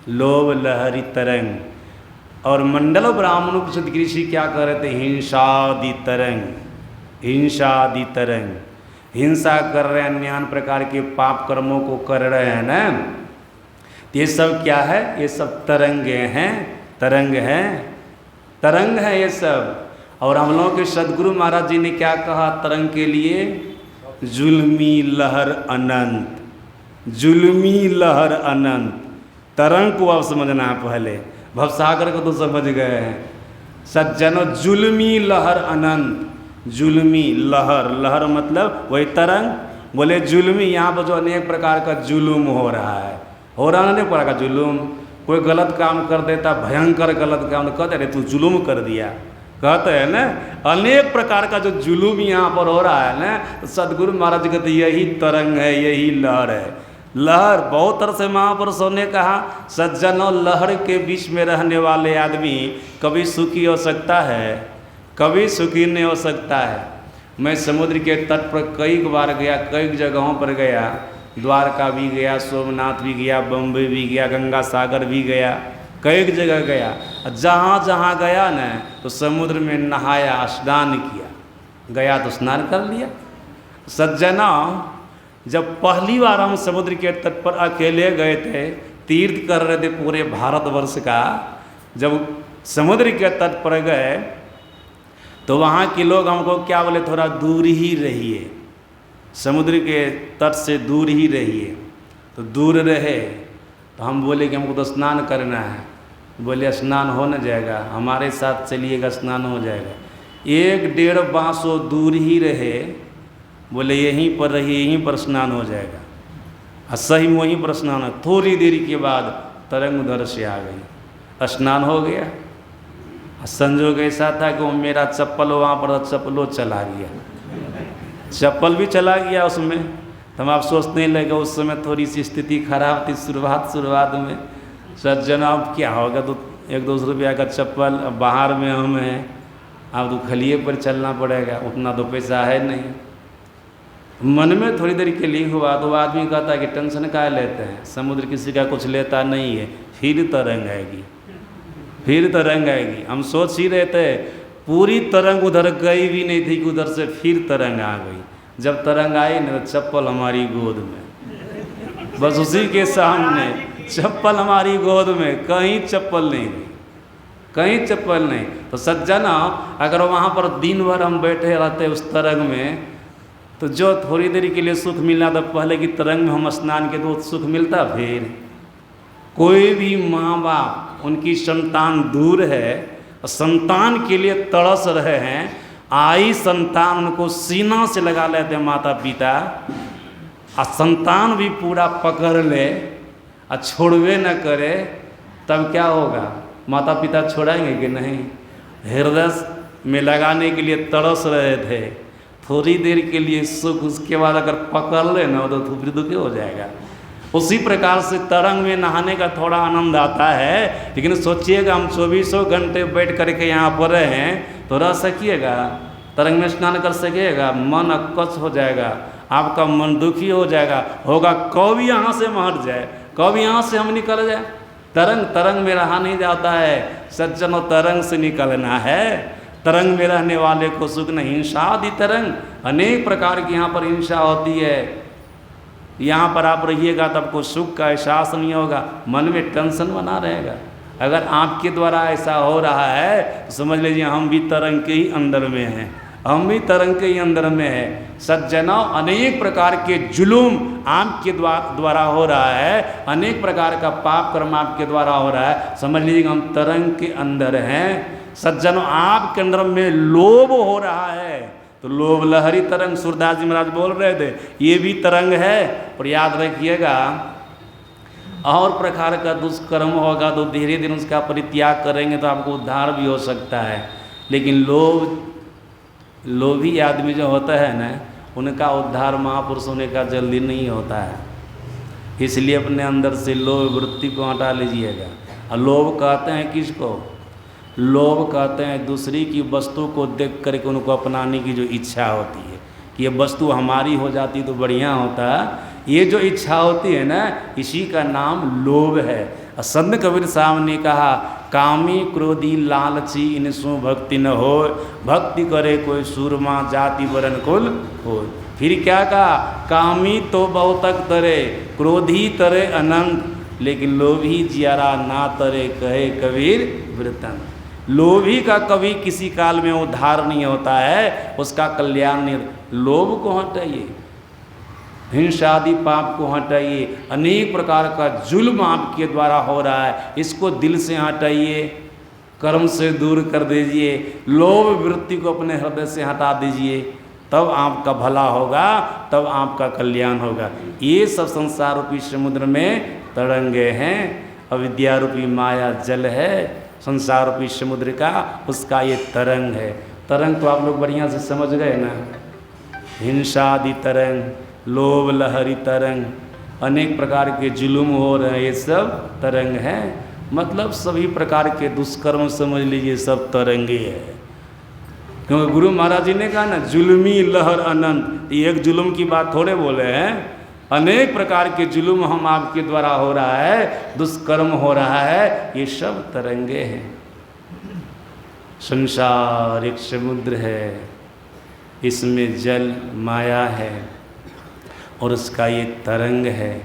लोभ लहरी तरंग। और मंडल ब्राह्मणों की ऋषि क्या कर रहे थे? हिंसादि तरंग, हिंसादि तरंग, हिंसा कर रहे हैं, अन्य प्रकार के पाप कर्मों को कर रहे हैं ना। ये सब क्या है? ये सब तरंगे हैं, तरंग हैं, तरंग है ये सब। और हम लोगों के सदगुरु महाराज जी ने क्या कहा तरंग के लिए? जुल्मी लहर अनंत, जुल्मी लहर अनंत। तरंग को अब समझना है, पहले भवसागर को तो समझ गए हैं सज्जनों। जुल्मी लहर अनंत, जुल्मी लहर, लहर मतलब वही तरंग। बोले जुल्मी, यहाँ पर जो अनेक प्रकार का जुलूम हो रहा है, हो रहा है अनेक प्रकार का जुलूम। कोई गलत काम कर देता, भयंकर गलत काम, तो कहते अरे तू जुलूम कर दिया, कहते हैं ना। अनेक प्रकार का जो जुलूम यहाँ पर हो रहा है ना, तो सदगुरु महाराज जी कहते यही तरंग है, यही लहर है। लहर बहुत तरह से महापुरुषों ने कहा, सज्जनों लहर के बीच में रहने वाले आदमी कभी सुखी हो सकता है? कभी सुखी नहीं हो सकता है। मैं समुद्र के तट पर कई बार गया, कई जगहों पर गया, द्वारका भी गया, सोमनाथ भी गया, बम्बई भी गया, गंगा सागर भी गया, कई जगह गया। जहाँ जहाँ गया न तो समुद्र में नहाया, स्नान किया, गया तो स्नान कर लिया। सज्जना जब पहली बार हम समुद्र के तट पर अकेले गए थे, तीर्थ कर रहे थे पूरे भारतवर्ष का, जब समुद्र के तट पर गए तो वहाँ के लोग हमको क्या बोले? थोड़ा दूर ही रहिए, समुद्र के तट से दूर ही रहिए। तो दूर रहे तो हम बोले कि हमको तो स्नान करना है। बोले स्नान हो न जाएगा, हमारे साथ चलिएगा, स्नान हो जाएगा। 1-1.5 बांसों दूर ही रहे, बोले यहीं पर रहिए, यहीं पर स्नान हो जाएगा। और सही में वहीं पर स्नान है। थोड़ी देरी के बाद तरंग उधर से आ गई, स्नान हो गया। संजोग ऐसा था कि वो मेरा चप्पल वहाँ पर, चप्पलों चला गया, चप्पल भी चला गया उसमें। तो हम आप सोचने लगे, उस समय थोड़ी सी स्थिति खराब थी शुरुआत में। सज्जन अब क्या होगा, तो 1-2 रुपया का चप्पल, बाहर में हम हैं, अब तो खलिए पर चलना पड़ेगा, उतना तो पैसा है नहीं। मन में थोड़ी देर के लिए हुआ तो आदमी कहता है कि टेंशन काहे लेते हैं, समुद्र किसी का कुछ लेता नहीं है, फिर तरंग आएगी, फिर तरंग आएगी। हम सोच ही रहे थे, पूरी तरंग उधर गई भी नहीं थी कि उधर से फिर तरंग आ गई। जब तरंग आई ना तो चप्पल हमारी गोद में, बस उसी के सामने चप्पल हमारी गोद में, कहीं चप्पल नहीं, कहीं चप्पल नहीं। तो सज्जना अगर वहाँ पर दिन भर हम बैठे रहते उस तरंग में, तो जो थोड़ी देरी के लिए सुख मिला था पहले की तरंग में हम स्नान के तो सुख मिलता। फिर कोई भी माँ बाप उनकी संतान दूर है और संतान के लिए तड़स रहे हैं, आई संतान उनको सीना से लगा लेते हैं माता पिता, और संतान भी पूरा पकड़ ले और छोड़वे न करे, तब क्या होगा? माता पिता छोड़ेंगे कि नहीं? हृदय में लगाने के लिए तरस रहे थे, थोड़ी देर के लिए सुख, उसके बाद अगर पकड़ ले ना तो फिर दुखी हो जाएगा। उसी प्रकार से तरंग में नहाने का थोड़ा आनंद आता है, लेकिन सोचिएगा हम 24 घंटे बैठ करके यहाँ पर रहें तो रह सकिएगा? तरंग में स्नान कर सकिएगा? मन अकच्छ हो जाएगा, आपका मन दुखी हो जाएगा, होगा कब यहाँ से हम हट जाए, कब यहाँ से हम निकल जाए। तरंग में रहा नहीं जाता है सज्जनों, तरंग से निकलना है। तरंग में रहने वाले को सुख नहीं। हिंसा आदि तरंग, अनेक प्रकार की यहाँ पर हिंसा होती है। यहाँ पर आप रहिएगा तब आपको सुख का एहसास नहीं होगा, मन में टेंशन बना रहेगा। अगर आपके द्वारा ऐसा हो रहा है तो समझ लीजिए हम भी तरंग के ही अंदर में हैं, हम भी तरंग के ही अंदर में हैं। सज्जनों अनेक प्रकार के जुलूम आपके द्वारा हो रहा है, अनेक प्रकार का पाप कर्म आपके द्वारा हो रहा है, समझ लीजिए हम तरंग के अंदर हैं। सज्जनों आपके अंदर में लोभ हो रहा है तो लोभ लहरी तरंग, सूरदास जी महाराज बोल रहे थे, ये भी तरंग है। और याद रखिएगा और प्रकार का दुष्कर्म होगा तो धीरे धीरे उसका परित्याग करेंगे तो आपको उद्धार भी हो सकता है। लेकिन लोभी आदमी जो होता है ना, उनका उद्धार महापुरुष होने का जल्दी नहीं होता है। इसलिए अपने अंदर से लोभ वृत्ति को हटा लीजिएगा। और लोभ कहते हैं किसको? लोभ कहते हैं दूसरी की वस्तु को देख करके उनको अपनाने की जो इच्छा होती है कि ये वस्तु हमारी हो जाती तो बढ़िया होता, ये जो इच्छा होती है ना, इसी का नाम लोभ है। और संत कबीर साहब ने कहा, कामी क्रोधी लालची इनसु भक्ति न हो, भक्ति करे कोई सूरमा जाति वरण कुल हो। फिर क्या कहा, कामी तो बहुतक तरे, क्रोधी तरे अनंत, लेकिन लोभी जियारा ना तरे, कहे कबीर वृतन। लोभी का कभी किसी काल में उद्धार नहीं होता है, उसका कल्याण नहीं। लोभ को हटाइए, हिंसा आदि पाप को हटाइए, अनेक प्रकार का जुल्म आपके द्वारा हो रहा है, इसको दिल से हटाइए, कर्म से दूर कर दीजिए, लोभ वृत्ति को अपने हृदय से हटा दीजिए, तब आपका भला होगा, तब आपका कल्याण होगा। ये सब संसार रूपी समुद्र में तरंगे हैं, अविद्या रूपी माया जल है, संसार रूपी समुद्र का, उसका ये तरंग है। तरंग तो आप लोग बढ़िया से समझ गए ना, हिंसादि तरंग, लोभ लहरी तरंग, अनेक प्रकार के जुल्म हो रहे हैं, ये सब तरंग हैं। मतलब सभी प्रकार के दुष्कर्म समझ लीजिए, सब तरंगे है। क्योंकि गुरु महाराज जी ने कहा ना, जुल्मी लहर अनंत, एक जुल्म की बात थोड़े बोले हैं, अनेक प्रकार के जुल्म हम आपके द्वारा हो रहा है, दुष्कर्म हो रहा है, ये सब तरंगे हैं। संसार एक समुद्र है, इसमें जल माया है और उसका ये तरंग है।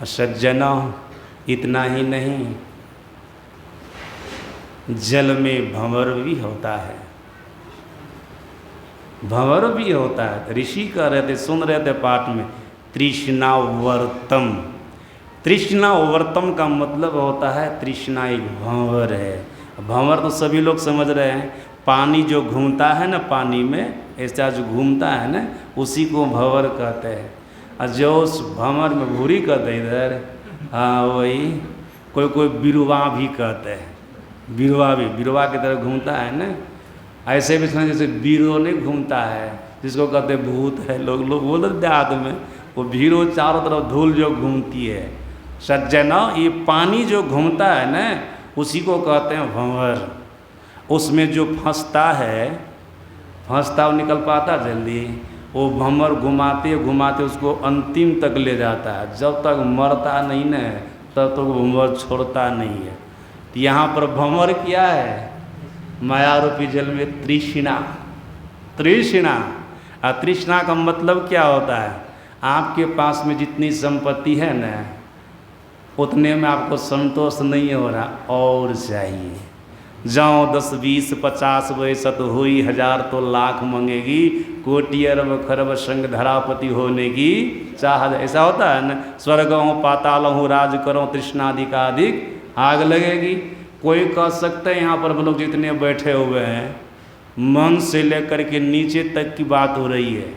सज्जनों, इतना ही नहीं, जल में भंवर भी होता है, भंवर भी होता है। ऋषि कह रहे थे, सुन रहे थे पाठ में, तृष्णावर्तम। तृष्णावर्तम का मतलब होता है, तृष्णा एक भंवर है। भंवर तो सभी लोग समझ रहे हैं, पानी जो घूमता है ना, पानी में ऐसा जो घूमता है ना, उसी को भंवर कहते हैं। और जो उस भंवर में भूरी कहते हैं इधर, हाँ वही, कोई कोई बिरुवा भी कहते हैं, बिरुवा भी, बिरुवा की तरह घूमता है ना, ऐसे भी समझ, जैसे बीरो नहीं घूमता है, जिसको कहते भूत है, लोग बोलते देहात में, वो भीरो चारों तरफ धूल जो घूमती है। सज्जनों, ये पानी जो घूमता है ना, उसी को कहते हैं भंवर। उसमें जो फंसता है, फंसता वो निकल पाता जल्दी, वो भंवर घुमाते घुमाते उसको अंतिम तक ले जाता है। जब तक मरता नहीं ना, तब तक भंवर छोड़ता नहीं है। तो यहाँ पर भंवर क्या है, माया रूपी जल में तृष्णा। तृष्णा, तृष्णा का मतलब क्या होता है, आपके पास में जितनी संपत्ति है ना, उतने में आपको संतोष नहीं हो रहा, और चाहिए। जाओ 10 20 50 वैसा तो हुई, 1000 तो लाख मांगेगी, कोटि अरब खरब संग धरापति होने की चाह। ऐसा होता है ना, स्वर्ग हूँ पाताल हूँ राज करो, तृष्णाधिकाधिक आग लगेगी। कोई कह सकते हैं यहाँ पर हम लोग जितने बैठे हुए हैं, मन से लेकर के नीचे तक की बात हो रही है।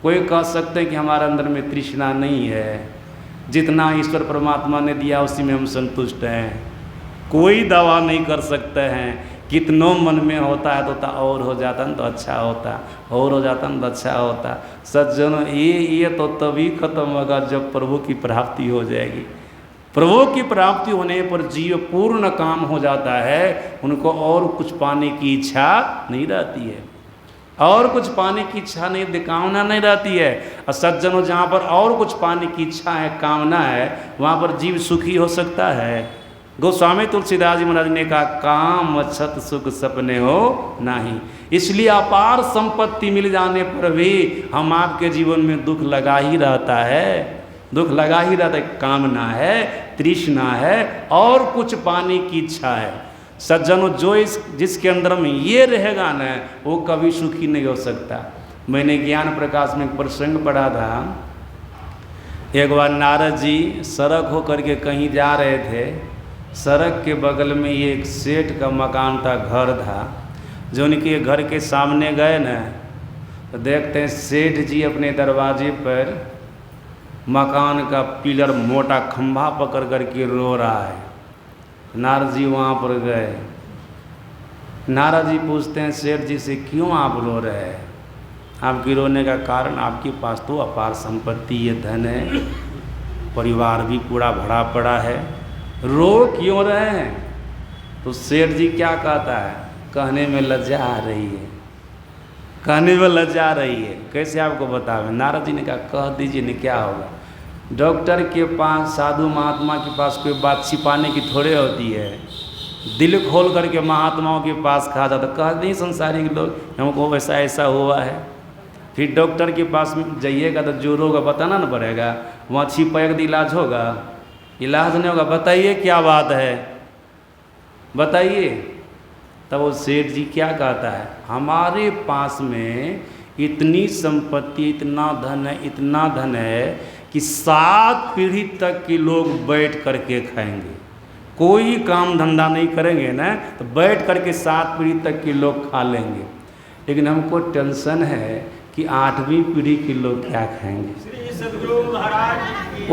कोई कह सकते हैं कि हमारे अंदर में तृष्णा नहीं है, जितना ईश्वर परमात्मा ने दिया उसी में हम संतुष्ट हैं। कोई दावा नहीं कर सकते हैं, कितनों मन में होता है तो और हो जाता न तो अच्छा होता, और हो जाता न तो अच्छा होता। सज्जनों, ये तो तभी खत्म होगा जब प्रभु की प्राप्ति हो जाएगी। प्रभु की प्राप्ति होने पर जीव पूर्ण काम हो जाता है, उनको और कुछ पाने की इच्छा नहीं रहती है, और कुछ पाने की इच्छा नहीं, कामना नहीं रहती है। और सज्जनों, जहाँ पर और कुछ पाने की इच्छा है, कामना है, वहाँ पर जीव सुखी हो सकता है। गोस्वामी तुलसीदास जी महाराज ने कहा, काम अच्छत सुख सपने हो नहीं। इसलिए अपार संपत्ति मिल जाने पर भी हम आपके जीवन में दुख लगा ही रहता है, दुख लगा ही रहता है। कामना है, तृष्णा है, और कुछ पाने की इच्छा है। सज्जनों, जो जिसके अंदर में ये रहेगा ना, वो कभी सुखी नहीं हो सकता। मैंने ज्ञान प्रकाश में एक प्रसंग पढ़ा था। एक बार नारद जी सड़क होकर के कहीं जा रहे थे, सड़क के बगल में ये एक सेठ का मकान था, घर था। जो उनके घर के सामने गए ना, तो देखते हैं सेठ जी अपने दरवाजे पर मकान का पिलर मोटा खंभा पकड़ करके रो रहा है। नारद जी वहाँ पर गए। नारद जी पूछते हैं सेठ जी से, क्यों आप रो रहे हैं? आपकी रोने का कारण, आपके पास तो अपार संपत्ति, ये धन है, परिवार भी पूरा भरा पड़ा है, रो क्यों रहे हैं? तो सेठ जी क्या कहता है, कहने में लज्जा आ रही है, कहने में लज्जा आ रही है। कैसे आपको बतावे? नारद जी ने कहा, कह दीजिए न, क्या होगा? डॉक्टर के पास, साधु महात्मा के पास कोई बात छिपाने की थोड़े होती है। दिल खोल करके महात्माओं के पास कहा जाता, कहा नहीं संसारिक लोग हमको वैसा ऐसा हुआ है। फिर डॉक्टर के पास में जाइएगा तो जो रोग बताना ना पड़ेगा, वहाँ छिपाएगा तो इलाज होगा? इलाज नहीं होगा। बताइए क्या बात है, बताइए। तब वो सेठ जी क्या कहता है, हमारे पास में इतनी संपत्ति, इतना धन है, इतना धन है कि 7 पीढ़ी तक के लोग बैठ करके खाएंगे। कोई काम धंधा नहीं करेंगे ना तो बैठ करके 7 पीढ़ी तक के लोग खा लेंगे। लेकिन हमको टेंशन है कि 8वीं पीढ़ी के लोग क्या खाएंगे।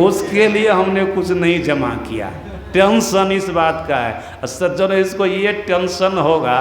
उसके लिए हमने कुछ नहीं जमा किया। टेंशन इस बात का है। सज्जन, इसको ये टेंशन होगा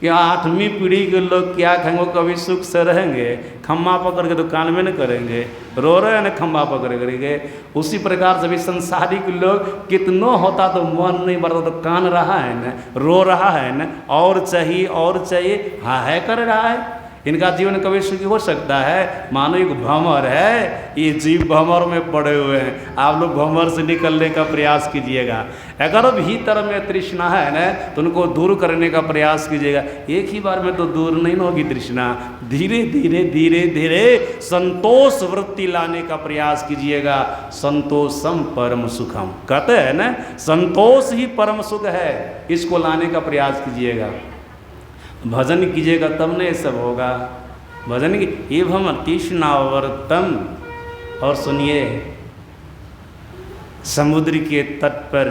कि 8वीं पीढ़ी के लोग क्या खाएंगे, कभी सुख से रहेंगे, खम्मा पकड़ के दुकान में न करेंगे, रो रहे हैं ना खम्मा पकड़ करेंगे। उसी प्रकार से भी संसारिक लोग कितनों होता तो मन नहीं बढ़ता तो कान रहा है ना, रो रहा है ना, और चाहिए और चाहिए, हाँ है कर रहा है। इनका जीवन कभी सुखी हो सकता है? मानो एक भंवर है, ये जीव भंवर में पड़े हुए हैं। आप लोग भंवर से निकलने का प्रयास कीजिएगा। अगर भीतर में तृष्णा है ना तो उनको दूर करने का प्रयास कीजिएगा। एक ही बार में तो दूर नहीं होगी तृष्णा। धीरे धीरे धीरे धीरे संतोष वृत्ति लाने का प्रयास कीजिएगा। संतोषम परम सुखम कहते हैं ना, संतोष ही परम सुख है। इसको लाने का प्रयास कीजिएगा। भजन कीजिएगा तब नहीं सब होगा। भजन की एवं तृष्णावर्तम। और सुनिए, समुद्र के तट पर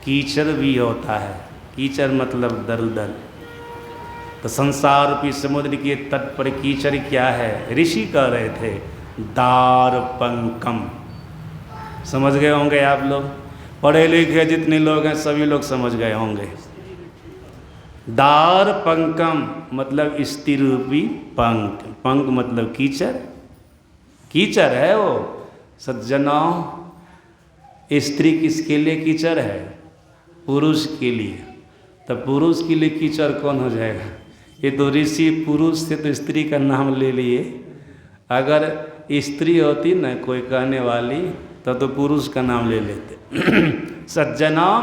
कीचड़ भी होता है। कीचड़ मतलब दलदल। तो संसार रूपी समुद्र के तट पर कीचड़ क्या है? ऋषि कह रहे थे दारपंकम। समझ गए होंगे आप लोग, पढ़े लिखे जितने लोग हैं सभी लोग समझ गए होंगे। दार पंकम मतलब स्त्री रूपी पंख। पंख मतलब कीचड़। कीचड़ है वो। सज्जनों, स्त्री किसके लिए कीचड़ है? पुरुष के लिए। तब पुरुष के लिए कीचड़ कौन हो जाएगा? ये तो ऋषि पुरुष से तो स्त्री का नाम ले लिए। अगर स्त्री होती ना कोई कहने वाली तो पुरुष का नाम ले लेते। सज्जनों,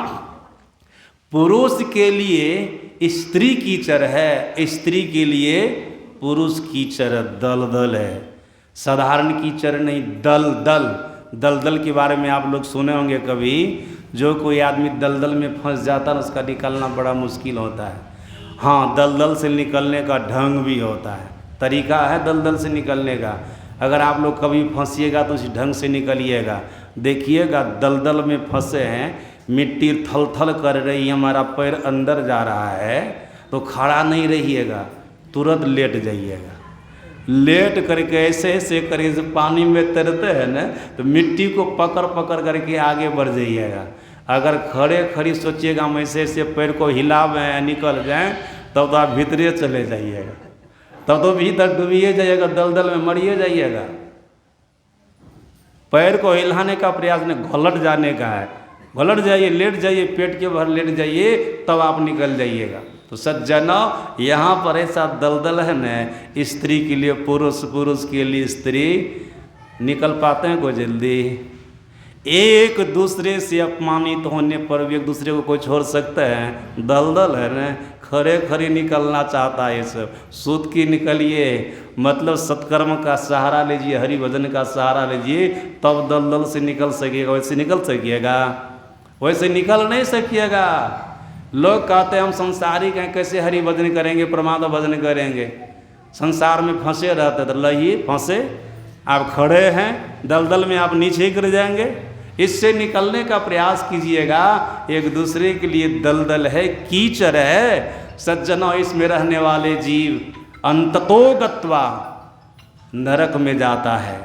पुरुष के लिए स्त्री कीचड़ है, स्त्री के लिए पुरुष कीचड़ दलदल है। साधारण कीचड़ नहीं, दलदल। दलदल के बारे में आप लोग सुने होंगे कभी। जो कोई आदमी दलदल में फंस जाता है उसका निकलना बड़ा मुश्किल होता है। हाँ, दलदल से निकलने का ढंग भी होता है, तरीका है दलदल से निकलने का। अगर आप लोग कभी फंसिएगा तो उस ढंग से निकलिएगा। देखिएगा दलदल में फंसे हैं, मिट्टी थल थल कर रही है, हमारा पैर अंदर जा रहा है तो खड़ा नहीं रहिएगा, तुरंत लेट जाइएगा। लेट करके ऐसे ऐसे करके जब पानी में तैरते हैं ना तो मिट्टी को पकड़ पकड़ करके आगे बढ़ जाइएगा। अगर खड़े खड़ी सोचिएगा हम ऐसे ऐसे पैर को हिलावें निकल जाएं तब तो आप भीतरे चले जाइएगा, तब तो भीतर डूबिए जाइएगा, दलदल में मरिए जाइएगा। पैर को हिलाने का प्रयास नहीं, घलट जाने का है। घलट जाइए, लेट जाइए, पेट के भर लेट जाइए, तब आप निकल जाइएगा। तो सज्जनों, यहाँ पर ऐसा दलदल है न, स्त्री के लिए पुरुष, पुरुष के लिए स्त्री। निकल पाते हैं कोई जल्दी? एक दूसरे से अपमानित होने पर भी एक दूसरे को कोई छोड़ सकते हैं? दलदल है न, खड़े खड़े निकलना चाहता है ये सब। सूत की निकलिए, मतलब सत्कर्म का सहारा लीजिए, हरि भजन का सहारा लीजिए, तब दलदल से निकल सकिएगा। वैसे निकल सकिएगा? वैसे निकल नहीं सकिएगा। लोग कहते हैं हम संसारिक हैं, कैसे हरि भजन करेंगे, परमात्मा भजन करेंगे? संसार में फंसे रहते तो लहिए फंसे। आप खड़े हैं दलदल में, आप नीचे गिर जाएंगे। इससे निकलने का प्रयास कीजिएगा। एक दूसरे के लिए दलदल है, कीचड़ है। सज्जनों, इसमें रहने वाले जीव अंततो गत्वा नरक में जाता है।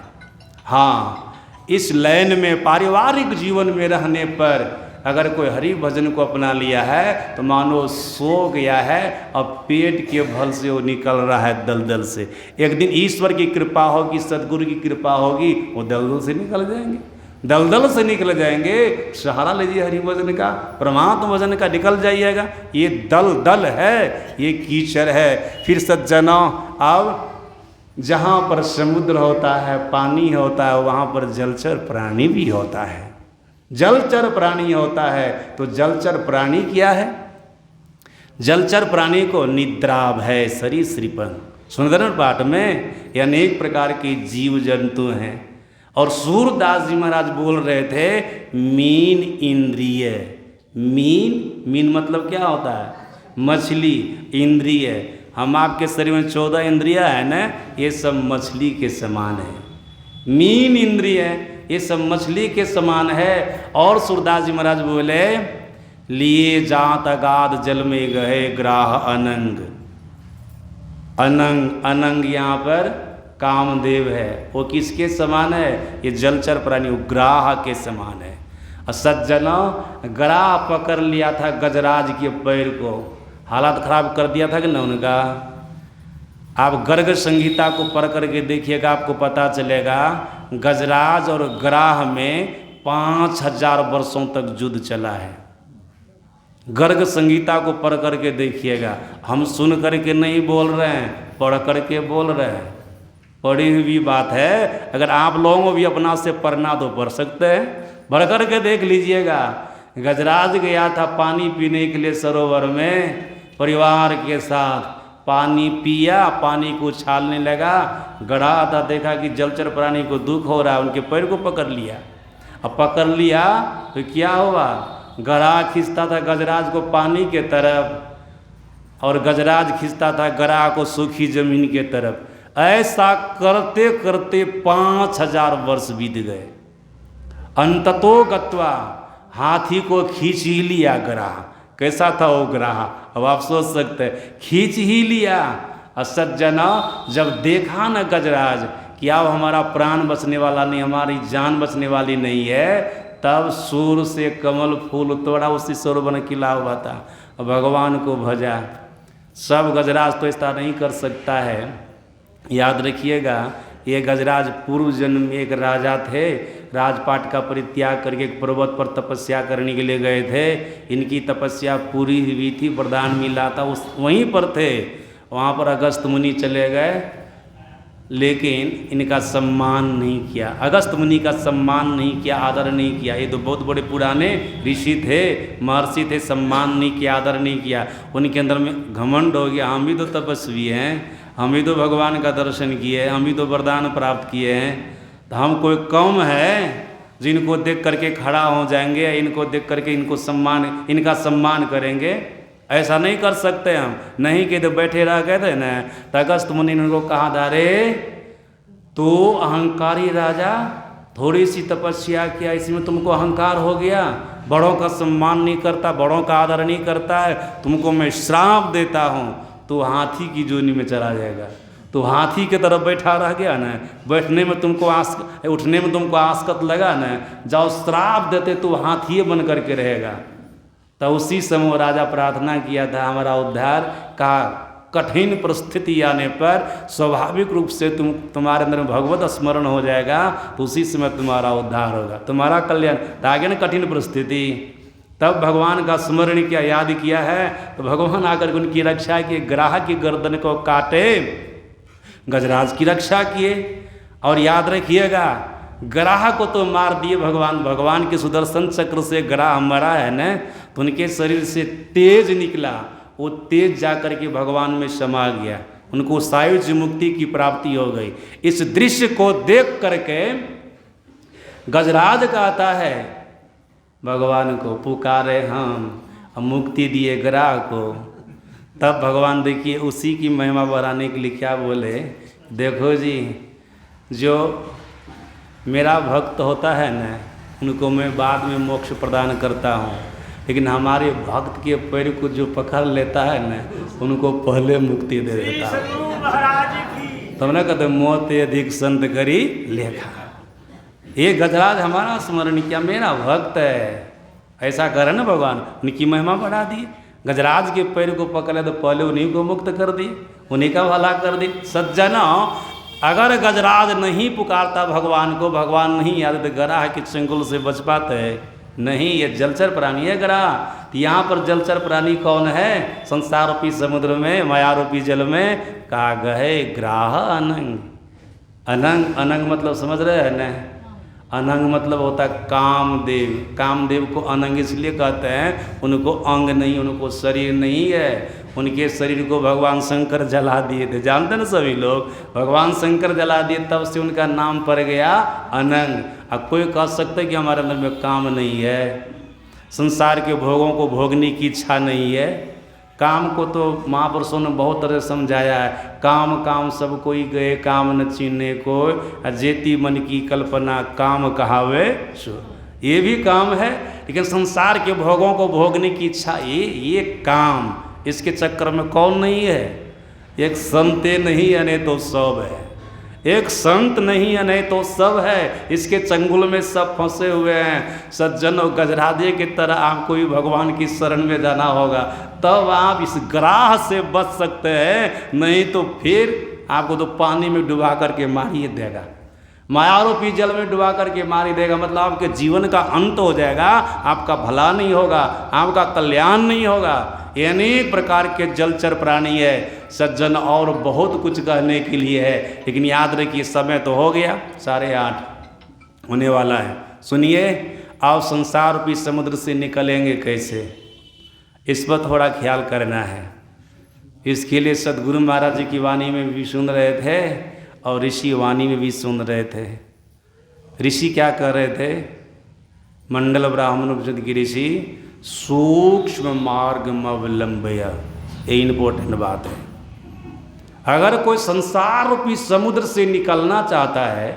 हाँ, इस लाइन में पारिवारिक जीवन में रहने पर अगर कोई हरि भजन को अपना लिया है तो मानो सो गया है, अब पेट के भल से वो निकल रहा है दलदल से। एक दिन ईश्वर की कृपा होगी, सदगुरु की कृपा होगी, वो दलदल से निकल जाएंगे। दलदल से निकल जाएंगे, सहारा लीजिए हरि भजन का, परमात्मा भजन का, निकल जाइएगा। ये दलदल है, ये कीचड़ है। फिर सज्जनों, अब जहाँ पर समुद्र होता है, पानी होता है, वहाँ पर जलचर प्राणी भी होता है। जलचर प्राणी होता है तो जलचर प्राणी क्या है? जलचर प्राणी को निद्रा भय सरीसृपं, सुंदर पाठ में ये अनेक प्रकार के जीव जंतु हैं। और सूरदास जी महाराज बोल रहे थे मीन इंद्रिय। मीन मतलब क्या होता है? मछली। इंद्रिय, हम आपके शरीर में 14 इंद्रिया है ना, ये सब मछली के समान है। मीन इंद्रिय ये सब मछली के समान है। और सूरदास जी महाराज बोले लिए जात अगाध जल में गए ग्राह अनंग। अनंग, अनंग यहाँ पर कामदेव है, वो किसके समान है? ये जलचर प्राणी ग्राह के समान है। और सज्जनों, ग्राह पकड़ लिया था गजराज के पैर को, हालात खराब कर दिया था कि ना उनका। आप गर्ग संहिता को पढ़ करके देखिएगा, आपको पता चलेगा गजराज और ग्राह में 5000 वर्षों तक युद्ध चला है। गर्ग संहिता को पढ़ करके देखिएगा। हम सुन करके नहीं बोल रहे हैं, पढ़ करके बोल रहे हैं। पढ़ी हुई बात है। अगर आप लोगों को भी अपना से पढ़ना तो पढ़ सकते हैं, पढ़ करके देख लीजिएगा। गजराज गया था पानी पीने के लिए सरोवर में, परिवार के साथ पानी पिया, पानी को उछालने लगा। गड़ा था, देखा कि जलचर प्राणी को दुख हो रहा है, उनके पैर को पकड़ लिया। अब पकड़ लिया तो क्या हुआ? गड़ा खींचता था गजराज को पानी के तरफ और गजराज खींचता था गड़ा को सूखी जमीन के तरफ। ऐसा करते करते 5000 वर्ष बीत गए। अंततो गत्वा हाथी को खींच ही लिया गड़ा। कैसा था वो ग्राह? अब आप सोच सकते हैं, खींच ही लिया। और सज्जना जब देखा न गजराज कि अब हमारा प्राण बचने वाला नहीं, हमारी जान बचने वाली नहीं है, तब सूर से कमल फूल तोड़ा, उसी सरोवर में खिला हुआ था, भगवान को भजा। सब गजराज तो ऐसा नहीं कर सकता है। याद रखिएगा, ये गजराज पूर्व जन्म में एक राजा थे। राजपाट का परित्याग करके एक पर्वत पर तपस्या करने के लिए गए थे। इनकी तपस्या पूरी हुई थी, वरदान मिला था, उस वहीं पर थे। वहाँ पर अगस्त मुनि चले गए, लेकिन इनका सम्मान नहीं किया। अगस्त मुनि का सम्मान नहीं किया, आदर नहीं किया। ये तो बहुत बड़े पुराने ऋषि थे, महर्षि थे, सम्मान नहीं किया, आदर नहीं किया। उनके अंदर में घमंड हो गया, हम भी तो तपस्वी हैं, हम भी तो भगवान का दर्शन किए, हम भी तो वरदान प्राप्त किए हैं, तो हम कोई कम है जिनको देख करके खड़ा हो जाएंगे, इनको देख करके इनका सम्मान करेंगे? ऐसा नहीं कर सकते हम। नहीं कि तो बैठे रह गए थे ना, तो अगस्त मुनि ने उनको कहा था, अरे तो अहंकारी राजा, थोड़ी सी तपस्या किया, इसमें तुमको अहंकार हो गया, बड़ों का सम्मान नहीं करता, बड़ों का आदर नहीं करता है, तुमको मैं श्राप देता हूँ, तो हाथी की जोनी में चला जाएगा। तो हाथी के तरफ बैठा रह गया ना, बैठने में तुमको उठने में तुमको आस्कत लगा ना, जाओ श्राप देते तो हाथी बन करके रहेगा। तो उसी समय राजा प्रार्थना किया था, हमारा उद्धार का कठिन परिस्थिति आने पर स्वाभाविक रूप से तुम्हारे अंदर में भगवत स्मरण हो जाएगा, तो उसी समय तुम्हारा उद्धार होगा, तुम्हारा कल्याण। तो आगे न कठिन परिस्थिति, तब भगवान का स्मरण किया, याद किया है, तो भगवान आकर उनकी रक्षा किए, ग्राह की गर्दन को काटे, गजराज की रक्षा किए। और याद रखिएगा, ग्राह को तो मार दिए भगवान, भगवान के सुदर्शन चक्र से ग्राह मरा है न, तो उनके शरीर से तेज निकला, वो तेज जा करके भगवान में समा गया, उनको सायुज्य मुक्ति की प्राप्ति हो गई। इस दृश्य को देख करके गजराज कहता है भगवान को, पुकारे हम, मुक्ति दिए ग्राह को। तब भगवान देखिए उसी की महिमा बढ़ाने के लिए क्या बोले, देखो जी, जो मेरा भक्त होता है ना, उनको मैं बाद में मोक्ष प्रदान करता हूँ, लेकिन हमारे भक्त के पैर को जो पकड़ लेता है ना, उनको पहले मुक्ति दे देता हूँ। तब ना कहते मौत अधिक संत करी लेखा। ये गजराज हमारा स्मरण किया, मेरा भक्त है, ऐसा करे ना भगवान, उनकी महिमा बढ़ा दी। गजराज के पैर को पकड़े तो पहले उन्हीं को मुक्त कर दिए, उन्हीं का भला कर दी। सज्जना, अगर गजराज नहीं पुकारता भगवान को, भगवान नहीं याद तो ग्राह के चंगुल से बच पाते, नहीं, ये जलचर प्राणी है ग्राह। तो यहाँ पर जलचर प्राणी कौन है? संसार रूपी समुद्र में, माया रूपी जल में कहा गए ग्राह अनंग। अनंग, अनंग मतलब समझ रहे हैं न? अनंग मतलब होता है कामदेव। कामदेव को अनंग इसलिए कहते हैं, उनको अंग नहीं, उनको शरीर नहीं है। उनके शरीर को भगवान शंकर जला दिए थे, जानते ना सभी लोग। भगवान शंकर जला दिए, तब से उनका नाम पड़ गया अनंग। अब कोई कह सकता है कि हमारे अंदर में काम नहीं है, संसार के भोगों को भोगने की इच्छा नहीं है। काम को तो महापुरुषों ने बहुत तरह समझाया है। काम काम सब कोई गए, काम न चीने को, जेती मन की कल्पना काम कहावे सो। ये भी काम है, लेकिन संसार के भोगों को भोगने की इच्छा, ये काम, इसके चक्कर में कौन नहीं है? एक संते नहीं है, नहीं तो सब है। एक संत नहीं है, नहीं तो सब है। इसके चंगुल में सब फंसे हुए हैं। सज्जन और गजराजे की तरह आपको भी भगवान की शरण में जाना होगा, तब आप इस ग्राह से बच सकते हैं। नहीं तो फिर आपको तो पानी में डुबा करके मार ही देगा, मायारूपी जल में डुबा करके मार ही देगा। मतलब आपके जीवन का अंत हो जाएगा, आपका भला नहीं होगा, आपका कल्याण नहीं होगा। ये अनेक प्रकार के जलचर प्राणी है सज्जन, और बहुत कुछ कहने के लिए है, लेकिन याद रखिए समय तो हो गया, 8:30 होने वाला है। सुनिए, आप संसार रूपी समुद्र से निकलेंगे कैसे, इस पर थोड़ा ख्याल करना है। इसके लिए सदगुरु महाराज जी की वाणी में भी सुन रहे थे और ऋषि वाणी में भी सुन रहे थे। ऋषि क्या कर रहे थे? मंडल ब्राह्मण उपनिषद की ऋषि सूक्ष्म मार्ग अवलंबय, ये इम्पोर्टेंट बात है। अगर कोई संसार रूपी समुद्र से निकलना चाहता है,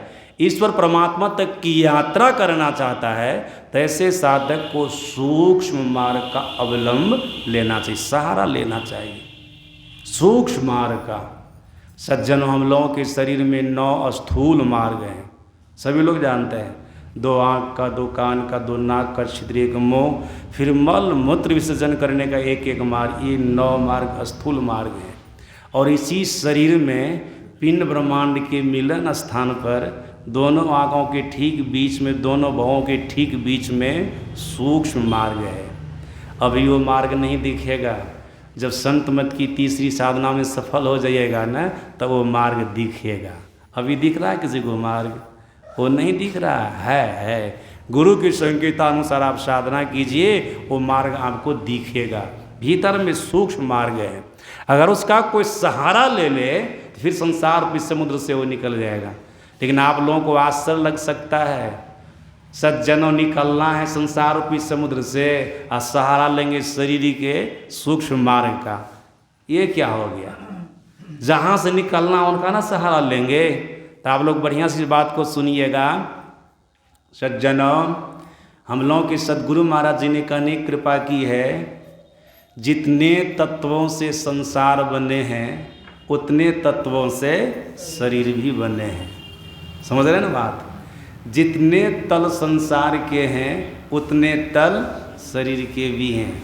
ईश्वर परमात्मा तक की यात्रा करना चाहता है, तो ऐसे साधक को सूक्ष्म मार्ग का अवलंब लेना चाहिए, सहारा लेना चाहिए सूक्ष्म मार्ग का। सज्जनों, हम लोगों के शरीर में 9 स्थूल मार्ग हैं, सभी लोग जानते हैं। 2 आँख का, 2 कान का, 2 नाक का छिद्र, 1 मुँह, फिर मल मूत्र विसर्जन करने का 1 मार्ग। ये 9 मार्ग स्थूल मार्ग हैं। और इसी शरीर में पिंड ब्रह्मांड के मिलन स्थान पर दोनों आँखों के ठीक बीच में, दोनों भवों के ठीक बीच में सूक्ष्म मार्ग है। अभी वो मार्ग नहीं दिखेगा, जब संत मत की तीसरी साधना में सफल हो जाइएगा ना, तब वो मार्ग दिखेगा। अभी दिख रहा है किसी को मार्ग? वो नहीं दिख रहा है। गुरु की संकेतानुसार आप साधना कीजिए, वो मार्ग आपको दिखेगा। भीतर में सूक्ष्म मार्ग है, अगर उसका कोई सहारा ले ले तो फिर संसार के समुद्र से वो निकल जाएगा। लेकिन आप लोगों को आश्चर्य लग सकता है, सज्जनों निकलना है संसार रूपी समुद्र से और सहारा लेंगे शरीर के सूक्ष्म मार्ग का। ये क्या हो गया? जहाँ से निकलना उनका ना सहारा लेंगे। तो आप लोग बढ़िया सी बात को सुनिएगा सज्जनों, हम लोगों के सदगुरु महाराज जी ने अनेक कृपा की है। जितने तत्वों से संसार बने हैं, उतने तत्वों से शरीर भी बने हैं। समझ रहे हैं ना बात? जितने तल संसार के हैं, उतने तल शरीर के भी हैं।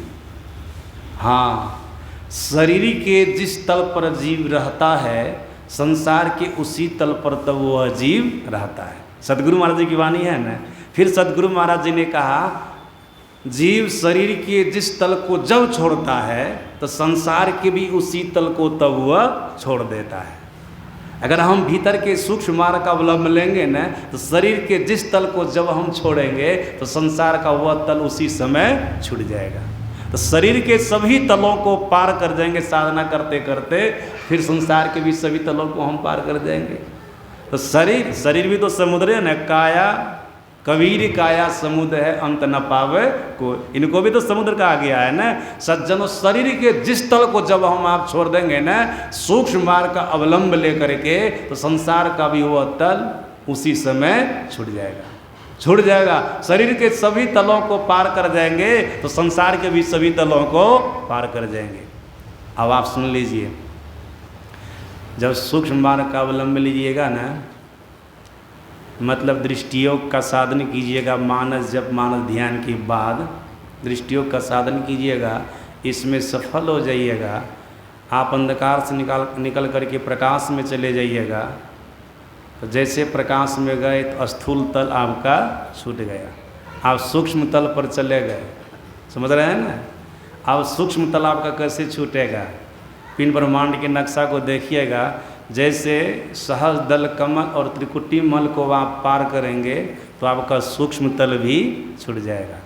हाँ, शरीर के जिस तल पर जीव रहता है, संसार के उसी तल पर तब वह जीव रहता है। सदगुरु महाराज जी की वाणी है ना। फिर सदगुरु महाराज जी ने कहा, जीव शरीर के जिस तल को जब छोड़ता है, तो संसार के भी उसी तल को तब वह छोड़ देता है। अगर हम भीतर के सूक्ष्म मार्ग का अवलंब लेंगे ना, तो शरीर के जिस तल को जब हम छोड़ेंगे, तो संसार का वह तल उसी समय छूट जाएगा। तो शरीर के सभी तलों को पार कर जाएंगे साधना करते करते, फिर संसार के भी सभी तलों को हम पार कर जाएंगे। तो शरीर भी तो समुद्र है न। काया कबीर काया समुद्र है, अंत न पावे को। इनको भी तो समुद्र कहा गया है ना। सज्जनों, शरीर के जिस तल को जब हम आप छोड़ देंगे ना, सूक्ष्म मार्ग का अवलंब लेकर के, तो संसार का भी वह तल उसी समय छूट जाएगा। शरीर के सभी तलों को पार कर जाएंगे, तो संसार के भी सभी तलों को पार कर जाएंगे। अब आप सुन लीजिए, जब सूक्ष्म मार्ग का अवलंब लीजिएगा ना, मतलब दृष्टियोग का साधन कीजिएगा, मानस जप मानस ध्यान के बाद दृष्टियोग का साधन कीजिएगा, इसमें सफल हो जाइएगा। आप अंधकार से निकल करके प्रकाश में चले जाइएगा। तो जैसे प्रकाश में गए तो स्थूल तल आपका छूट गया। आप सूक्ष्म तल पर चले गए, समझ रहे हैं ना। अब सूक्ष्म तल आपका कैसे छूटेगा? पिंड ब्रह्मांड के नक्शा को देखिएगा, जैसे सहज दल कमल और त्रिकुटी मल को आप पार करेंगे तो आपका सूक्ष्म तल भी छूट जाएगा,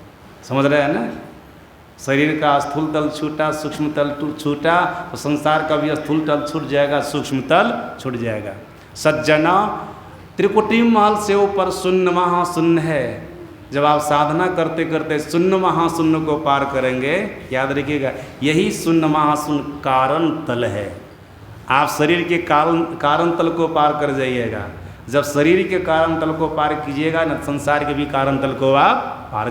समझ रहे हैं ना। शरीर का स्थूल तल छूटा, सूक्ष्म तल छूटा, तो संसार का भी स्थूल तल छूट जाएगा, सूक्ष्म तल छूट जाएगा। सज्जना, त्रिकुटी मल से ऊपर शून्य महाशून्य है। जब आप साधना करते करते शून्य महाशून्य को पार करेंगे, याद रखिएगा, यही शून्य महाशून्य कारण तल है। आप शरीर के कारण तल को पार कर जाइएगा। जब शरीर के कारण तल को पार कीजिएगा न, संसार के भी कारण तल को आप पार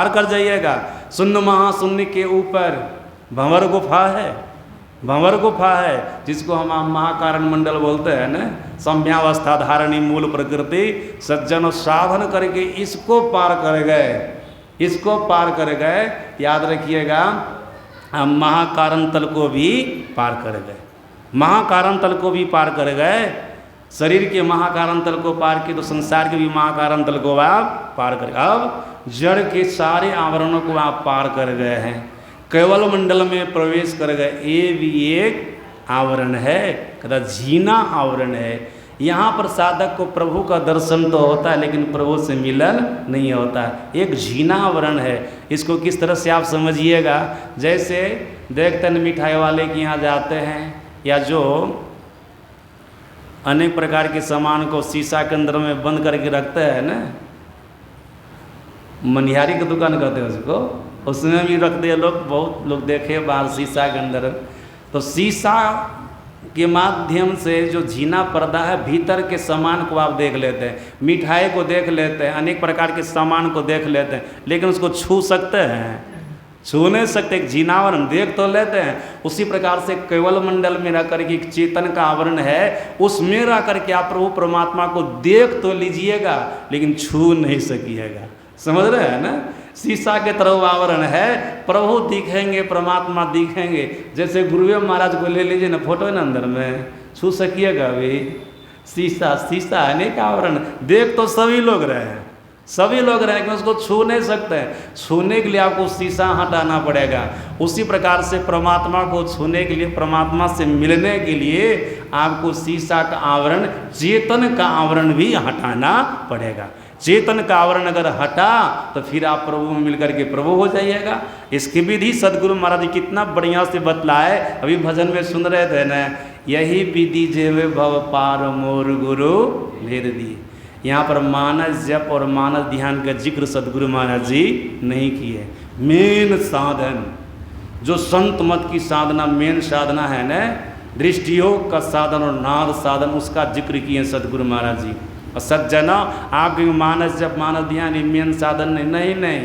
कर जाइएगा। शून्य महाशून्य के ऊपर भंवर गुफा है, जिसको हम महाकारण मंडल बोलते हैं ना। सम्यावस्था धारणी मूल प्रकृति सज्जन साधन करके इसको पार कर गए, याद रखिएगा, हम महाकारण तल को भी पार कर गए। शरीर के महाकारण तल को पार किए तो संसार के भी महाकारण तल को आप पार कर। अब जड़ के सारे आवरणों को आप पार कर गए हैं, केवल मंडल में प्रवेश कर गए। ये भी एक आवरण है, कहता झीना आवरण है। यहाँ पर साधक को प्रभु का दर्शन तो होता है, लेकिन प्रभु से मिलन नहीं होता। एक झीना आवरण है। इसको किस तरह से आप समझिएगा, जैसे देखते हैं मिठाई वाले के यहाँ जाते हैं, या जो अनेक प्रकार के सामान को शीशा के अंदर में बंद करके रखते हैं ना, मनिहारी की दुकान कहते हैं उसको, उसमें भी रखते हैं लोग। बहुत लोग देखे बाहर शीशा के अंदर, तो शीशा के माध्यम से जो झीना पर्दा है, भीतर के सामान को आप देख लेते हैं, मिठाई को देख लेते हैं, अनेक प्रकार के सामान को देख लेते हैं, लेकिन उसको छू सकते हैं? छू नहीं सकते। एक झीनावरण देख तो लेते हैं। उसी प्रकार से केवल मंडल में रह करके एक चेतन का आवरण है, उसमें रह करके आप प्रभु परमात्मा को देख तो लीजिएगा, लेकिन छू नहीं सकिएगा, समझ रहे हैं ना। शीशा के तरह आवरण है, प्रभु दिखेंगे, परमात्मा दिखेंगे। जैसे गुरुदेव महाराज को ले लीजिए ना, फोटो है ना, अंदर में छू सकिएगा अभी? शीशा है, नहीं का आवरण। देख तो सभी लोग रहे हैं, लेकिन उसको छू नहीं सकते हैं। छूने के लिए आपको शीशा हटाना पड़ेगा। उसी प्रकार से परमात्मा को छूने के लिए, परमात्मा से मिलने के लिए आपको शीशा का आवरण, चेतन का आवरण भी हटाना पड़ेगा। चेतन का आवरण अगर हटा तो फिर आप प्रभु में मिलकर के प्रभु हो जाइएगा। इसकी विधि सदगुरु महाराज जी कितना बढ़िया से बतलाए, अभी भजन में सुन रहे थे ना, यही विधि जेवे भव पार मोर गुरु भेद दिए। यहाँ पर मानस जप और मानस ध्यान का जिक्र सदगुरु महाराज जी नहीं किए। मेन साधन जो संत मत की साधना, मेन साधना है ना, दृष्टियोग का साधन और नाद साधन, उसका जिक्र किए सदगुरु महाराज जी। और सज्जना, आपके मानस जप मानस ध्यान मेन साधन नहीं,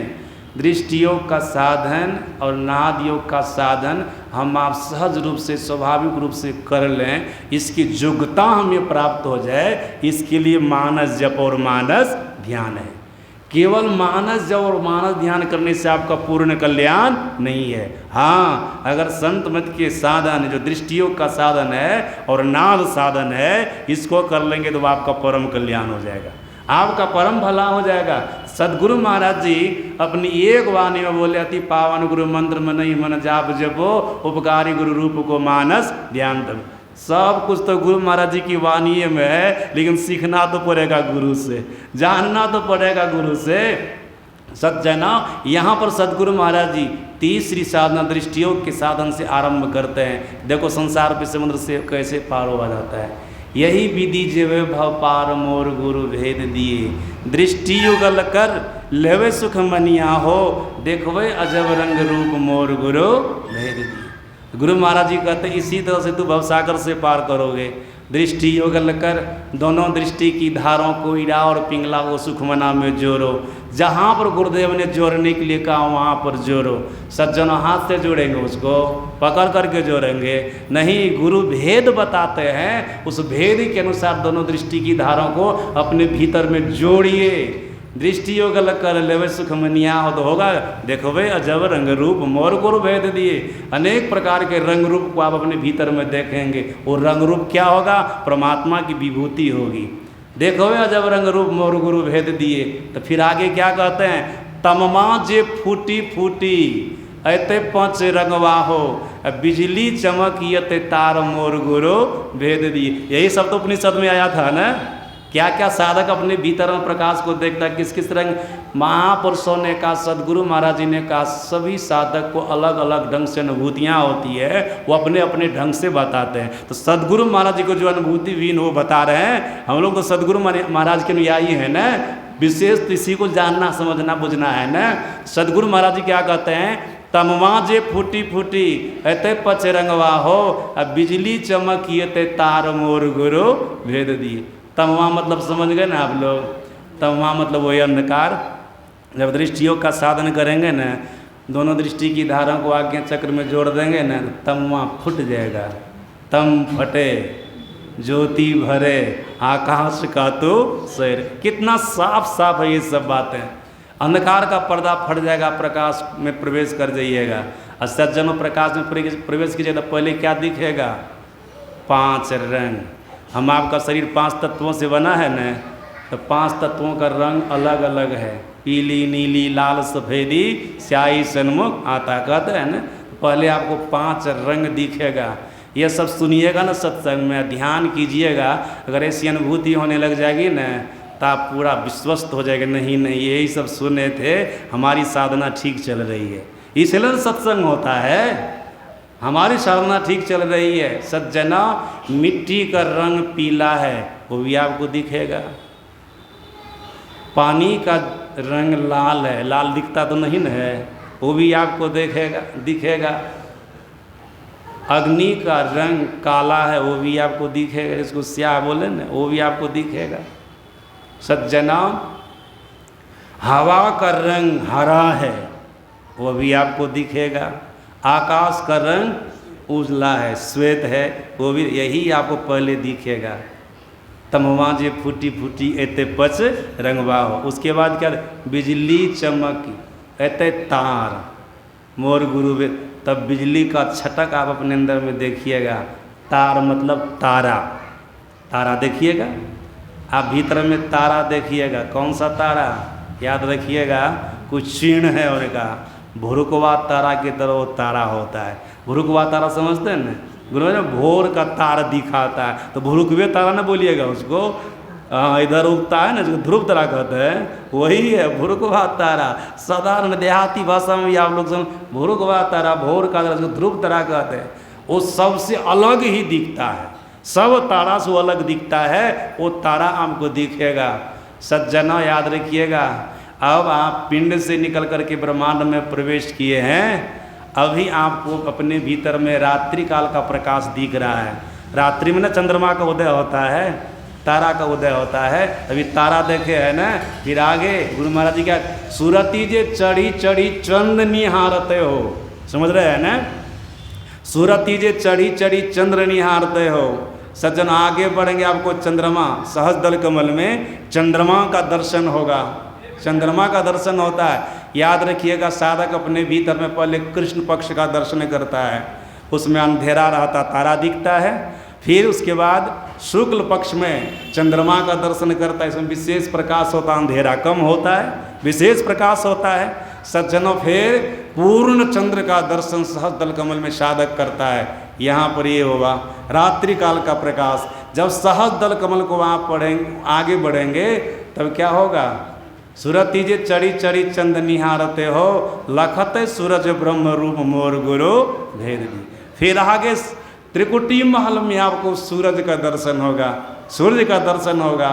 दृष्टि योग का साधन और नाद योग का साधन हम आप सहज रूप से, स्वाभाविक रूप से कर लें, इसकी योग्यता हमें प्राप्त हो जाए, इसके लिए मानस जप और मानस ध्यान है। केवल मानस जप और मानस ध्यान करने से आपका पूर्ण कल्याण नहीं है। हाँ, अगर संत मत के साधन, जो दृष्टियोग का साधन है और नाद साधन है, इसको कर लेंगे तो आपका परम कल्याण हो जाएगा, आपका परम भला हो जाएगा। सदगुरु महाराज जी अपनी एक वाणी में बोले, अति पावन गुरु मंत्र में नहीं मन जाप जपो, उपकारी गुरु रूप को मानस ध्यान दो। सब कुछ तो गुरु महाराज जी की वाणी में है, लेकिन सीखना तो पड़ेगा गुरु से, जानना तो पड़ेगा गुरु से। सज्जना, यहाँ पर सदगुरु महाराज जी तीसरी साधना दृष्टियोग के साधन से आरंभ करते हैं। देखो संसार पे समुद्र से कैसे पार हो जाता है। यही विधि जेवे भव पार मोर गुरु भेद दिए, दृष्टि युगल कर लेवे सुख मनिया हो, देखवे अजब रंग रूप मोर गुरु भेद दिए। गुरु महाराज जी कहते इसी तरह से तू भवसागर से पार करोगे। दृष्टि योगल कर, दोनों दृष्टि की धारों को, इड़ा और पिंगला को सुखमना में जोड़ो। जहाँ पर गुरुदेव ने जोड़ने के लिए कहा वहाँ पर जोड़ो। सज्जनों हाथ से जोड़ेंगे, उसको पकड़ करके जोड़ेंगे नहीं, गुरु भेद बताते हैं, उस भेद के अनुसार दोनों दृष्टि की धारों को अपने भीतर में जोड़िए। दृष्टि योगल कर लेवे सुख मनिया हो तो होगा, देखो भाई अजब रंग रूप मोर गुरु भेद दिए। अनेक प्रकार के रंग रूप को आप अपने भीतर में देखेंगे। वो रंग रूप क्या होगा? परमात्मा की विभूति होगी। देखो जब रंग रूप मोर गुरु भेद दिए। तो फिर आगे क्या कहते हैं, तममा जे फूटी फूटी ऐते पंच रंगवा हो, बिजली चमकियते तार मोर गुरु भेद दिए। यही सब तो उपनिषद में आया था ना। क्या क्या साधक अपने भीतर में प्रकाश को देखता है, किस किस रंग। महापुरुषों ने कहा, सदगुरु महाराज जी ने कहा, सभी साधक को अलग अलग ढंग से अनुभूतियाँ होती है, वो अपने अपने ढंग से बताते हैं। तो सदगुरु महाराज जी को जो अनुभूति हुई वो बता रहे हैं। हम लोग तो सदगुरु महाराज के अनुयायी हैं ना, विशेष इसी को जानना समझना बुझना है ना। सदगुरु महाराज जी क्या कहते हैं, तमवा जे फूटी फूटी ऐते पच रंगवा हो, अब बिजली चमकियते तार मोर गुरु भेद दिए। तमवा मतलब समझ गए ना आप लोग। तमवा मतलब वही अंधकार। जब दृष्टियों का साधन करेंगे ना, दोनों दृष्टि की धारा को आज्ञा चक्र में जोड़ देंगे ना, तमवा फूट जाएगा। तम फटे ज्योति भरे आकाश का तो शहर। कितना साफ साफ है ये सब बातें। अंधकार का पर्दा फट जाएगा, प्रकाश में प्रवेश कर जाइएगा। और सज्जनों प्रकाश में प्रवेश कीजिए तो पहले क्या दिखेगा, 5 रंग। हम आपका शरीर 5 तत्वों से बना है न, तो 5 तत्वों का रंग अलग अलग है। पीली नीली लाल सफ़ेदी स्याही सन्मुख आता कहते हैं न। पहले आपको 5 रंग दिखेगा। ये सब सुनिएगा ना सत्संग में, ध्यान कीजिएगा। अगर ऐसी अनुभूति होने लग जाएगी न, तो आप पूरा विश्वस्त हो जाएगा, नहीं नहीं यही सब सुने थे, हमारी साधना ठीक चल रही है। इसलिए सत्संग होता है, हमारी साधना ठीक चल रही है। सज्जना मिट्टी का रंग पीला है, वो भी आपको दिखेगा। पानी का रंग लाल है, लाल दिखता तो नहीं न है, वो भी आपको दिखेगा। अग्नि का रंग काला है, वो भी आपको दिखेगा। जिसको स्याह बोले ना, वो भी आपको दिखेगा। सज्जना हवा का रंग हरा है, वो भी आपको दिखेगा। आकाश का रंग उजला है, श्वेत है, वो भी यही आपको पहले दिखेगा। तमवा जे फूटी फूटी एते पच रंगवा हो। उसके बाद क्या, बिजली चमकी एते तार मोर गुरु। तब बिजली का छटक आप अपने अंदर में देखिएगा। तार मतलब तारा, तारा देखिएगा आप भीतर में। तारा देखिएगा, कौन सा तारा याद रखिएगा, कुछ चिन्ह है उनका। भुरुकवा तारा की तरह वो तारा होता है। भुरुकवा तारा समझते हैं ना, गुरु ने भोर का तारा दिखाता है, तो भुरुकवे तारा ना बोलिएगा उसको। इधर उगता है ना, जिसको ध्रुव तारा कहते हैं, वही है भुरुकवा तारा। साधारण देहाती भाषा में आप लोग समझ, भुरुकवा तारा भोर का तारा, जिसको ध्रुव तारा कहते हैं, वो सबसे अलग ही दिखता है। सब तारा से अलग दिखता है, वो तारा आपको दिखेगा। सज्जना याद रखिएगा, अब आप पिंड से निकल करके ब्रह्मांड में प्रवेश किए हैं। अभी आपको अपने भीतर में रात्रि काल का प्रकाश दिख रहा है। रात्रि में ना चंद्रमा का उदय होता है, तारा का उदय होता है। अभी तारा देखे है ना। फिर आगे गुरु महाराज जी क्या, सूरती जे चढ़ी चढ़ी चंद निहारते हो, समझ रहे हैं ना। सूरती जे चढ़ी चढ़ी चंद्र निहारते हो। सज्जन आगे बढ़ेंगे, आपको चंद्रमा सहज दल कमल में चंद्रमा का दर्शन होगा। चंद्रमा का दर्शन होता है, याद रखिएगा। साधक अपने भीतर में पहले कृष्ण पक्ष का दर्शन करता है, उसमें अंधेरा रहता, तारा दिखता है। फिर उसके बाद शुक्ल पक्ष में चंद्रमा का दर्शन करता है, इसमें विशेष प्रकाश होता है, अंधेरा कम होता है, विशेष प्रकाश होता है। सज्जनों फिर पूर्ण चंद्र का दर्शन सहज दल कमल में साधक करता है। यहाँ पर ये होगा रात्रि काल का प्रकाश। जब सहज दल कमल को आप पढ़ेंगे, आगे बढ़ेंगे, तब क्या होगा, सूरती जे चढ़ी चढ़ी चंद निहारते हो, लखते सूरज ब्रह्म रूप मोर गुरु भेद दी। फिर आगे त्रिकुटी महल में आपको सूरज का दर्शन होगा, सूर्य का दर्शन होगा।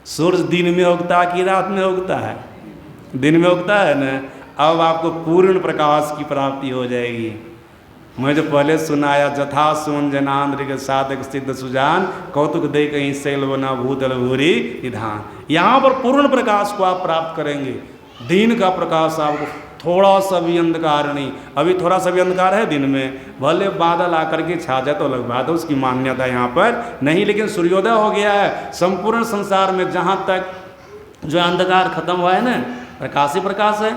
सूर्य दिन में उगता है कि रात में उगता है, दिन में उगता है न। अब आपको पूर्ण प्रकाश की प्राप्ति हो जाएगी। मैं जो पहले सुनाया, जथा सुन जनांद्र के साधक सिद्ध सुजान, कौतुक दे कहीं शैल बना भूतल भूरी निधान। यहाँ पर पूर्ण प्रकाश को आप प्राप्त करेंगे। दिन का प्रकाश आपको, थोड़ा सा भी अंधकार नहीं। अभी थोड़ा सा भी अंधकार है दिन में, भले बादल आकर के छा जाए तो अलग बात है, उसकी मान्यता यहाँ पर नहीं। लेकिन सूर्योदय हो गया है संपूर्ण संसार में। जहाँ तक जो अंधकार खत्म हुआ है ना, प्रकाश ही प्रकाश है,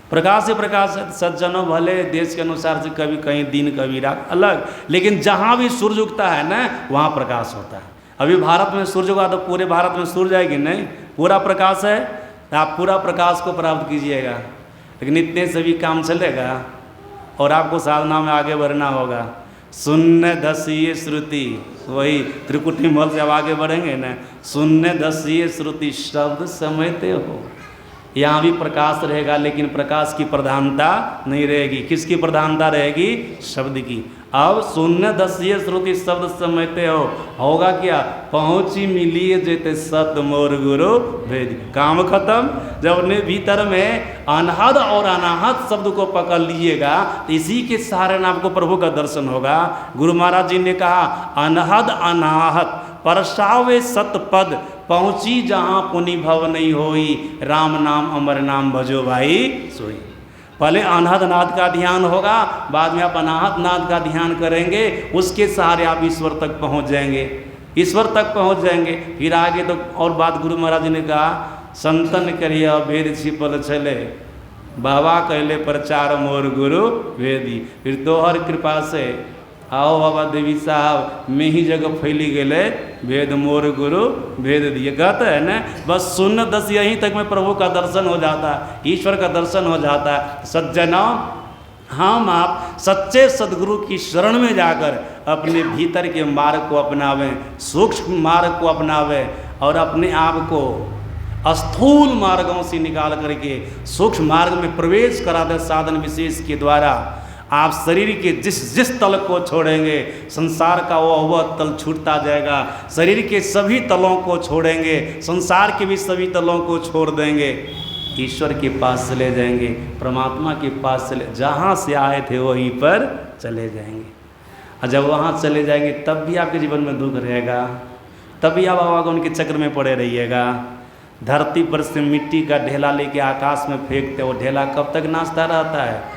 प्रकाश ही प्रकाश है। सज्जनों भले देश के अनुसार से कभी कहीं दिन कभी रात अलग, लेकिन जहाँ भी सूर्य उगता है ना, वहाँ प्रकाश होता है। अभी भारत में सूर्य होगा तो पूरे भारत में सूर्य जाएगी नहीं, पूरा प्रकाश है तो आप पूरा प्रकाश को प्राप्त कीजिएगा। लेकिन इतने से भी काम चलेगा और आपको साधना में आगे बढ़ना होगा। शून्य दसीय श्रुति, वही त्रिकुटी मल से अब आगे बढ़ेंगे ना, शून्य दसीय श्रुति शब्द समझते हो। यहाँ भी प्रकाश रहेगा लेकिन प्रकाश की प्रधानता नहीं रहेगी। किसकी प्रधानता रहेगी? शब्द की। अब शून्य दसीय श्रुति शब्द समझते हो, होगा क्या? पहुँची मिलिए जेते सत मोर गुरु भेद। काम खत्म। जब अपने भीतर में अनहद और अनाहत शब्द को पकड़ लीजिएगा तो इसी के सहारे आपको प्रभु का दर्शन होगा। गुरु महाराज जी ने कहा अनहद अनाहत परसावे सतपद, पहुँची जहाँ पुनि भव नहीं होई, राम नाम अमर नाम भजो भाई सोई। पहले अनहद नाद का ध्यान होगा, बाद में आप अनाहत नाद का ध्यान करेंगे, उसके सहारे आप ईश्वर तक पहुँच जाएंगे, ईश्वर तक पहुँच जाएंगे। फिर आगे तो और बात गुरु महाराज जी ने कहा संतन करिया भेद छिपल चले, बाबा कहले प्रचार मोर गुरु वेदी। फिर तोहर कृपा से आओ बाबा देवी साहब में ही जगह फैली गए वेद मोर गुरु भेद दिए। कहते हैं ना बस शून्य दस यहीं तक में प्रभु का दर्शन हो जाता है, ईश्वर का दर्शन हो जाता है। सज्जनों, हम आप सच्चे सदगुरु की शरण में जाकर अपने भीतर के मार्ग को अपनावें, सूक्ष्म मार्ग को अपनावें और अपने आप को स्थूल मार्गों से निकाल करके सूक्ष्म मार्ग में प्रवेश करा दे। साधन विशेष के द्वारा आप शरीर के जिस जिस तल को छोड़ेंगे संसार का वह तल छूटता जाएगा। शरीर के सभी तलों को छोड़ेंगे, संसार के भी सभी तलों को छोड़ देंगे, ईश्वर के पास चले जाएंगे, परमात्मा के पास चले, जहाँ से आए थे वहीं पर चले जाएंगे। और जब वहाँ चले जाएंगे तब भी आपके जीवन में दुख रहेगा, तब भी आप बाबा उनके चक्र में पड़े रहिएगा। धरती पर से मिट्टी का ढेला लेके आकाश में फेंकते, वो ढेला कब तक नाचता रहता है?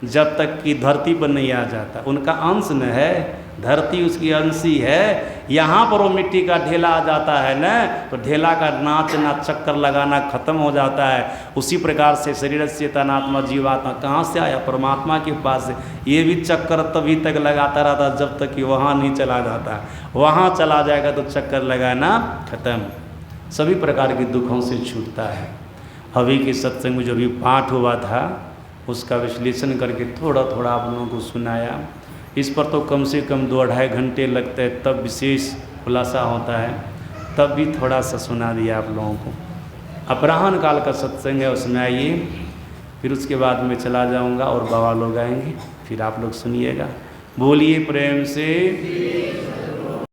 जब तक कि धरती पर नहीं आ जाता। उनका अंश न है, धरती उसकी अंशी है। यहाँ पर वो मिट्टी का ढेला आ जाता है न, तो ढेला का नाचना चक्कर लगाना खत्म हो जाता है। उसी प्रकार से शरीर से चेतनात्मा जीवात्मा कहाँ से आया? परमात्मा के पास से। ये भी चक्कर तभी तक लगाता रहता जब तक कि वहाँ नहीं चला जाता। वहाँ चला जाएगा तो चक्कर लगाना खत्म, सभी प्रकार के दुखों से छूटता है। अभी के सत्संग में जो भी पाठ हुआ था उसका विश्लेषण करके थोड़ा थोड़ा आप लोगों को सुनाया। इस पर तो कम से कम 2-2.5 घंटे लगते हैं, तब विशेष खुलासा होता है, तब भी थोड़ा सा सुना दिया आप लोगों को। अपराह्न काल का सत्संग है, उसमें आइए, फिर उसके बाद मैं चला जाऊंगा और बाबा लोग आएंगे, फिर आप लोग सुनिएगा। बोलिए प्रेम से।